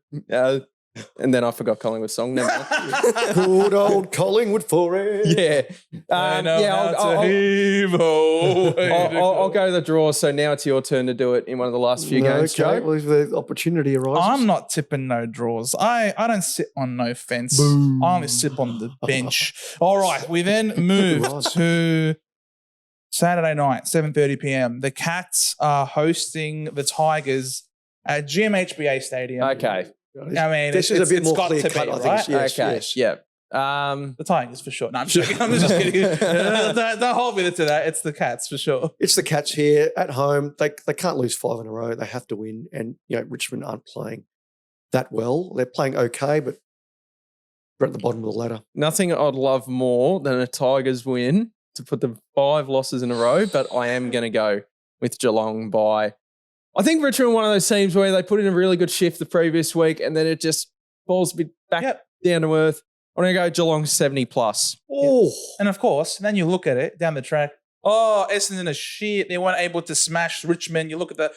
and then I forgot Collingwood's song. Never mind. Good old Collingwood forever. Yeah. I know how to heave I'll go the draw. So now it's your turn to do it in one of the last few games, Okay, Joe. well, if the opportunity arises. I'm not tipping no draws. I don't sit on no fence. Boom. I only sit on the bench. All right, we then move Right. to Saturday night, 7:30 p.m. The Cats are hosting the Tigers at GMHBA Stadium. Okay. I mean, This is a bit it's more got clear to cut, be, I think. right? Yes, Okay. yes. Yeah. The Tigers for sure. No, I'm joking. I'm just kidding. Don't hold me to that. It's the Cats for sure. It's the Cats here at home. They can't lose 5 in a row. They have to win. And, Richmond aren't playing that well. They're playing okay, but they're at the bottom of the ladder. Nothing I'd love more than a Tigers win to put them 5 losses in a row, but I am going to go with Geelong by. I think Richmond are one of those teams where they put in a really good shift the previous week and then it just falls a bit back down to earth. I'm going to go Geelong 70 plus. Oh, And of course, then you look at it down the track. Oh, Essendon is shit. They weren't able to smash Richmond. You look at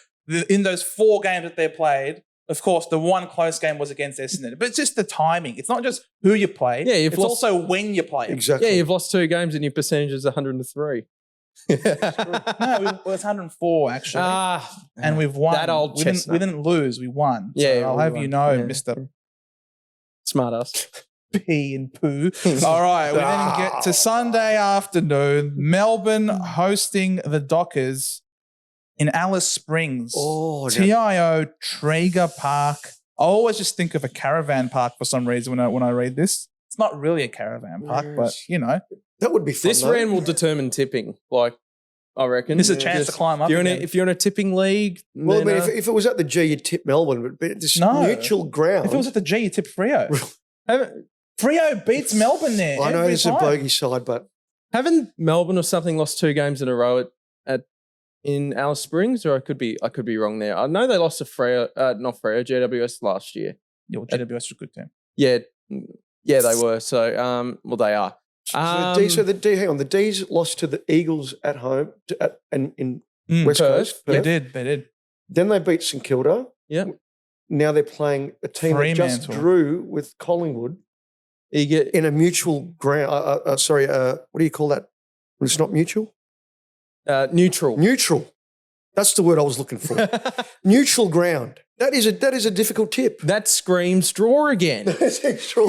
in those 4 games that they played. Of course, the one close game was against Essendon, but it's just the timing. It's not just who you play. Yeah, it's also when you play. exactly. Yeah, you've lost 2 games and your percentage is 103. No, it was 104 actually, and we've won. That old we chestnut. didn't lose. We won. Yeah, So I'll we have won. you know, Yeah. Mister Smart ass. P and Poo. All right, we then get to Sunday afternoon. Melbourne hosting the Dockers in Alice Springs. Oh, no. TIO Traeger Park. I always just think of a caravan park for some reason when I read this. It's not really a caravan park, but Yes. That would be fun. This though. round will determine tipping. Like, I reckon. this is a chance to climb up. If you're in a tipping league, Well, I then, mean, if it was at the G, you'd tip Melbourne, but this No. neutral ground. If it was at the G, you tip Freo. Freo beats Melbourne there. I know every it's a time. bogey side, but haven't Melbourne or something lost 2 games in a row in Alice Springs, or I could be wrong there. I know they lost to Freo, not Freo, GWS last year. Yeah, well, GWS was a good team. Yeah, they were. So, well, they are. So hang on. The D's lost to the Eagles at home in West Perth. Coast. They Perth. did. Then they beat St Kilda. Yep. Now they're playing a team that just Fremantle. drew with Collingwood You get in a mutual ground. What do you call that when it's not mutual? neutral. Neutral. That's the word I was looking for. Neutral ground. That is a difficult tip. That screams draw again. That's extra.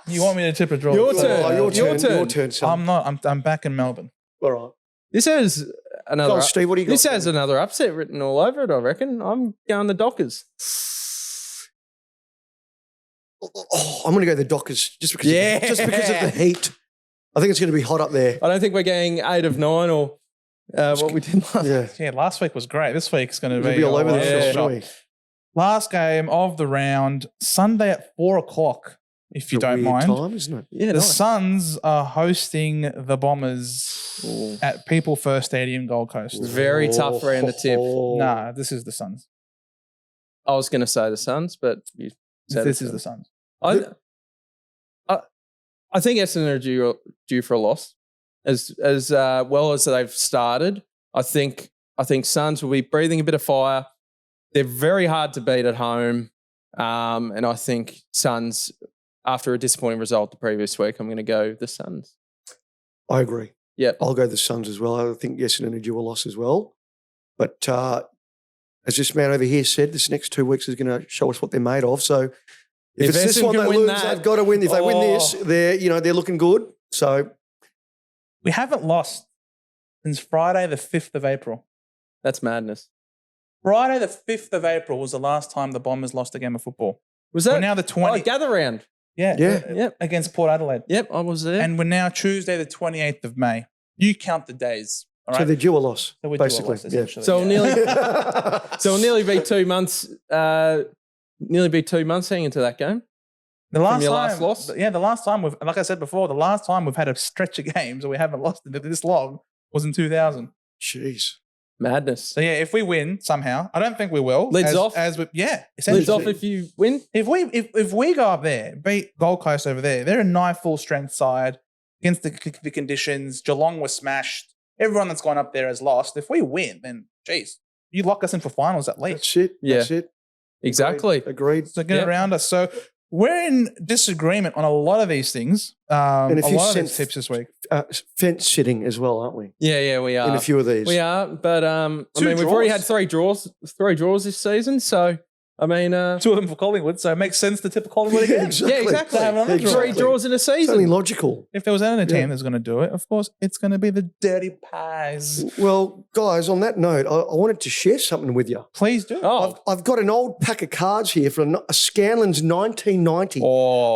You want me to tip a draw? Your turn. Your turn, son. I'm not. I'm back in Melbourne. All right. This has Go another. on, Steve, what do you got? This has another upset written all over it. I reckon. I'm going the Dockers. Oh, I'm going to go the Dockers just because Yeah. of the heat. I think it's going to be hot up there. I don't think we're getting 8 of 9 or what we did last. Yeah. Yeah, last week was great. This week's going to It'll be all over the yeah. field, Yeah. shall we? Last game of the round, Sunday at 4:00, if you It's a don't weird mind. time, isn't it? Yeah, The nice. Suns are hosting the Bombers Ooh. at People First Stadium, Gold Coast. Very tough round to tip. Nah, this is the Suns. I was going to say the Suns, but you said This it. is the Suns. I think Essendon are due for a loss, as well as they've started. I think Suns will be breathing a bit of fire. They're very hard to beat at home, and I think Suns, after a disappointing result the previous week, I'm going to go the Suns. I agree. Yep. I'll go the Suns as well. I think Essendon are due a loss as well. But as this man over here said, this next 2 weeks is going to show us what they're made of. So if it's this Essendon one can they win lose, that- they've got to win. If they win this, they're looking good. So We haven't lost since Friday, the 5th of April. That's madness. Friday, the 5th of April was the last time the Bombers lost a game of football. Was We're that now the 20th. gather round? Yeah. Yep. Against Port Adelaide. Yep, I was there. And we're now Tuesday, the 28th of May. You count the days. All right. So they're due a loss, So we're due a basically. loss, essentially. So Yeah. it'll nearly be 2 months. Nearly be 2 months heading into that game. The last your time, last loss? Yeah, the last time like I said before, the last time we've had a stretch of games and we haven't lost it this long was in 2000. Jeez. Madness. So yeah, if we win somehow, I don't think we will. Lids off. Essentially. Lids off if you win. If we go up there, beat Gold Coast over there, they're a nigh full strength side against the conditions. Geelong was smashed. Everyone that's gone up there has lost. If we win, then geez, you lock us in for finals at least. That's it. Yeah. That's it. Exactly. Agreed. So get Yep. around us. So we're in disagreement on a lot of these things. And A if you lot of sent- these tips this week. Fence sitting as well, aren't we? Yeah, we are. In a few of these. We are, but I Two mean, we've already draws. had three draws this season. So I mean, Two of them for Collingwood, so it makes sense to tip Collingwood again. yeah, exactly. Have another draw. Three draws in a It's only season. logical. If there was any team Yeah. that's going to do it, of course, it's going to be the Dirty Pies. Well, guys, on that note, I wanted to share something with you. Please do. Oh, I've got an old pack of cards here for a Scanlan's 1990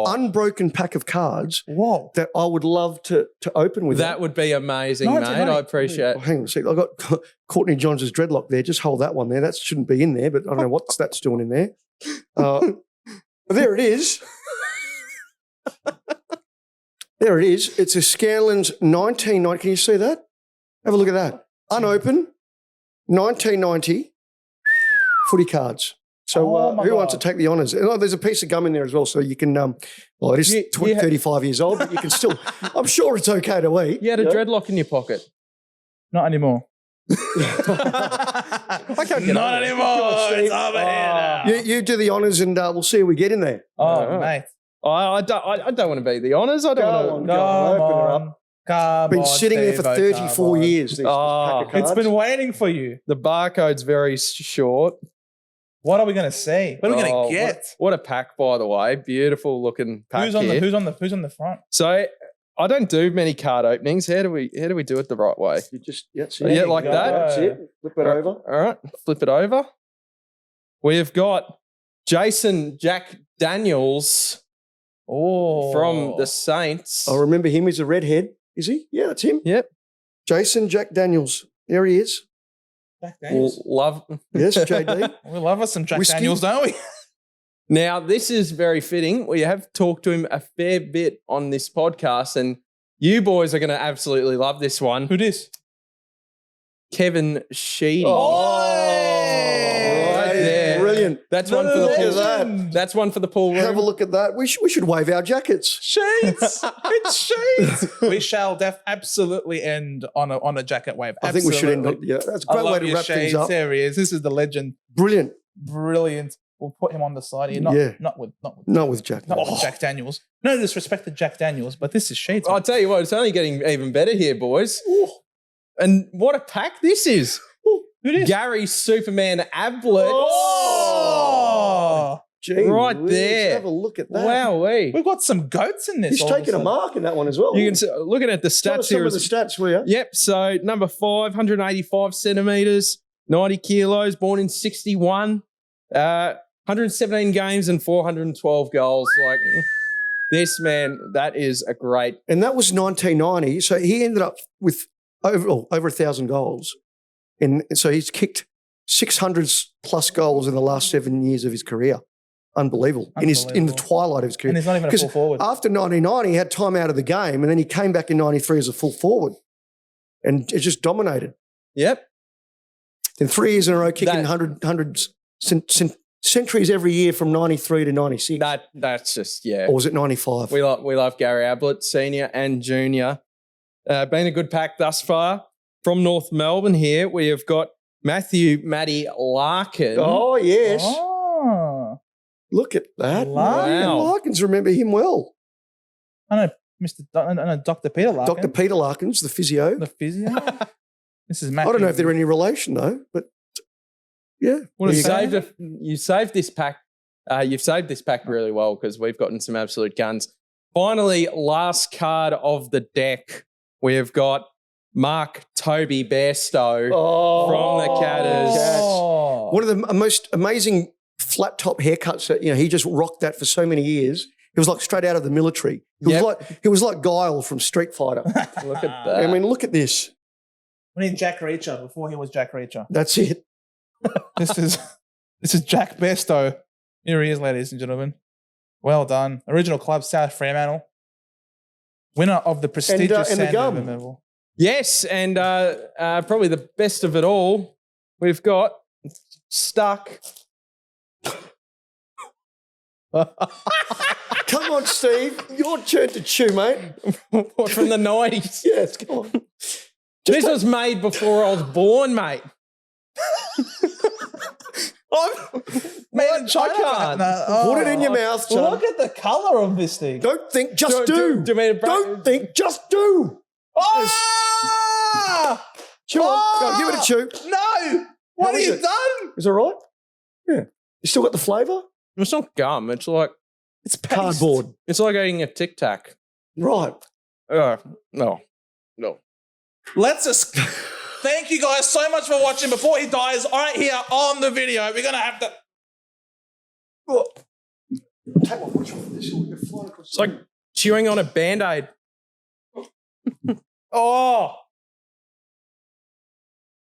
unbroken pack of cards Whoa. that I would love to open with that would be amazing, No, mate. it's I appreciate. Oh, hang on a sec. I've got Courtney Johns' dreadlock there. Just hold that one there. That shouldn't be in there, but I don't know what that's doing in there. But there it is. There it is. It's a Scanlan's 1990. Can you see that? Have a look at that. Unopened, 1990 footy cards. So Oh my who wants to God. take the honours? And, there's a piece of gum in there as well, so you can. Well, it is You- 35 years old, but you can still. I'm sure it's okay to eat. You had a know? dreadlock in your pocket. Not anymore. I can't get Not over it. anymore. Come on, Steve. It's over here now. You do the honours, and we'll see who we get in there. Oh, mate. I don't want to be the honours. I don't want to. Go on, open her up. Come Been on, sitting there for Steve-O, 34 come on. years. This Oh, pack of It's cards. been waiting for you. The barcode's very short. What are we going to see? What are we going Oh, to get? What a pack, by the way. Beautiful looking pack Who's on here. who's on the front? So I don't do many card openings. How do we do it the right way? You just, that's Yeah, it. like go. that. That's it. Flip it over. All right, flip it over. We've got Jason Jack Daniels Oh, from the Saints. I remember him. He's a redhead. Is he? Yeah, that's him. Yep. Jason Jack Daniels. There he is. Jack Daniels. Love. Yes, JD. We love us some Jack Whiskey. Daniels, don't we? Now, this is very fitting. We have talked to him a fair bit on this podcast, and you boys are going to absolutely love this one. Who this? Kevin Sheedy. Oh, right that is there. brilliant. Brilliant. That's one for the Look at pool. that. That's one for the pool room. Have a look at that. We should wave our jackets. Shades. It's shades. We shall absolutely end on a jacket wave. I think we should end on, Absolutely. yeah, that's a I great way love to your wrap shades. things up. There he is. This is the legend. Brilliant. Brilliant. We'll put him on the side here. Not with Jack. Jack Daniels. No disrespect to Jack Daniels, but this is shades. I'll tell you what, it's only getting even better here, boys. And what a pack this is. Who is? Gary Superman Ablett. Oh, Gee Right whiz, there. Have a look at that. Wowee. we've got some goats in this. He's all of taken a sudden. mark in that one as well. You can see, looking at the Tell stats us some here. of the stats, will you? Yep. So number 5, 185 centimeters, 90 kilos, born in 61, 117 games and 412 goals. Like this man, that is a great. And that was 1990. So he ended up with over 1,000 goals. And so he's kicked 600 plus goals in the last 7 years of his career. Unbelievable. In the twilight of his career. And he's not even a full forward. After 1990, he had time out of the game, and then he came back in 93 as a full forward. And it just dominated. Yep. Then 3 years in a row, kicking That- 100 centuries every year from 93 to 96. That's just, yeah. Or was it 95? We love Gary Ablett, senior and junior. Been a good pack thus far. From North Melbourne here, we have got Matty Larkin. Oh, yes. Oh, Look at that. Larkin. Wow. Larkins remember him well. I know Dr. Peter Larkin. Dr. Peter Larkins, the physio. the physio. This is I Matthew. don't know if they're any relation, though, but yeah. What there a you go. save. You saved this pack. You've saved this pack really well because we've gotten some absolute guns. Finally, last card of the deck. We have got Mark Toby Bairstow from the Catters. Oh. One of the most amazing flat top haircuts that, he just rocked that for so many years. He was like straight out of the military. He was like Guile from Street Fighter. Look at that. I mean, look at this. We need Jack Reacher before he was Jack Reacher. That's it. This is Jack Bairstow. Here he is, ladies and gentlemen. Well done. Original club, South Fremantle. Winner of the prestigious and the gum. Sandover Medal. Yes, and probably the best of it all, we've got Stuck. Come on, Steve. Your turn to chew, mate. What, from the 90s? Yes, come on. This was made before I was born, mate. Made in China. can't. Put it in your mouth, son. Look at the colour of this thing. Don't think, just do. Do you mean to Don't think, just do. Ah! Chew on. Go, give it a chew. No! What have is you it? done? Is it all right? Yeah. You still got the flavour? It's not gum. It's like Cardboard. It's like eating a Tic Tac. Right. No. Let's just thank you guys so much for watching. Before he dies, right here on the video, we're gonna have to. Take my watch off this. We're flying across. It's like chewing on a Band-Aid. Oh,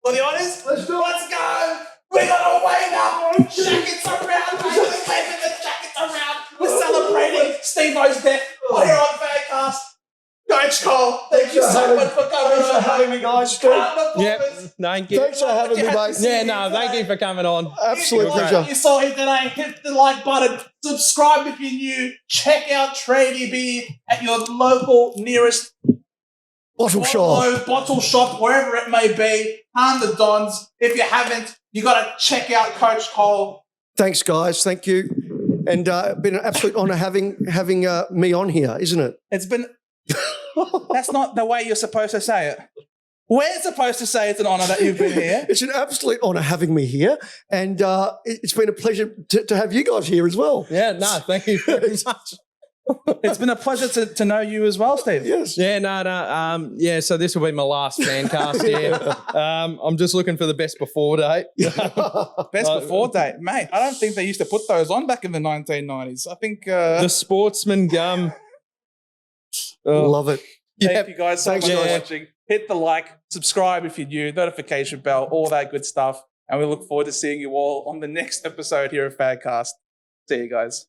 for the honest, let's go. We're gonna wave our jackets around, mate. We're waving the jackets around. We're celebrating Steve-O's death here on FanCast. Coach Cole, thank you so much for coming. Thanks for having me, guys. Yep. Thank you. Thanks for having me, mate. Yeah, no, thank you for coming on. Absolute pleasure. You saw him today. Hit the like button. Subscribe if you're new. Check out Tradie Beer at your local nearest bottle shop, wherever it may be. Harm the Dons. If you haven't, you got to check out Coach Cole. Thanks, guys. Thank you. And been an absolute honour having me on here, isn't it? It's been. That's not the way you're supposed to say it. We're supposed to say it's an honour that you've been here. It's an absolute honour having me here, and it's been a pleasure to have you guys here as well. Yeah, no, thank you very much. It's been a pleasure to know you as well, Steve. Yes. Yeah, no. Yeah, so this will be my last FanCast here. I'm just looking for the best before date. Best before date, mate. I don't think they used to put those on back in the 1990s. I think The Sportsman Gum. Love it. Thank you guys so much for guys. watching. Hit the like, subscribe if you're new, notification bell, all that good stuff. And we look forward to seeing you all on the next episode here of FanCast. See you guys.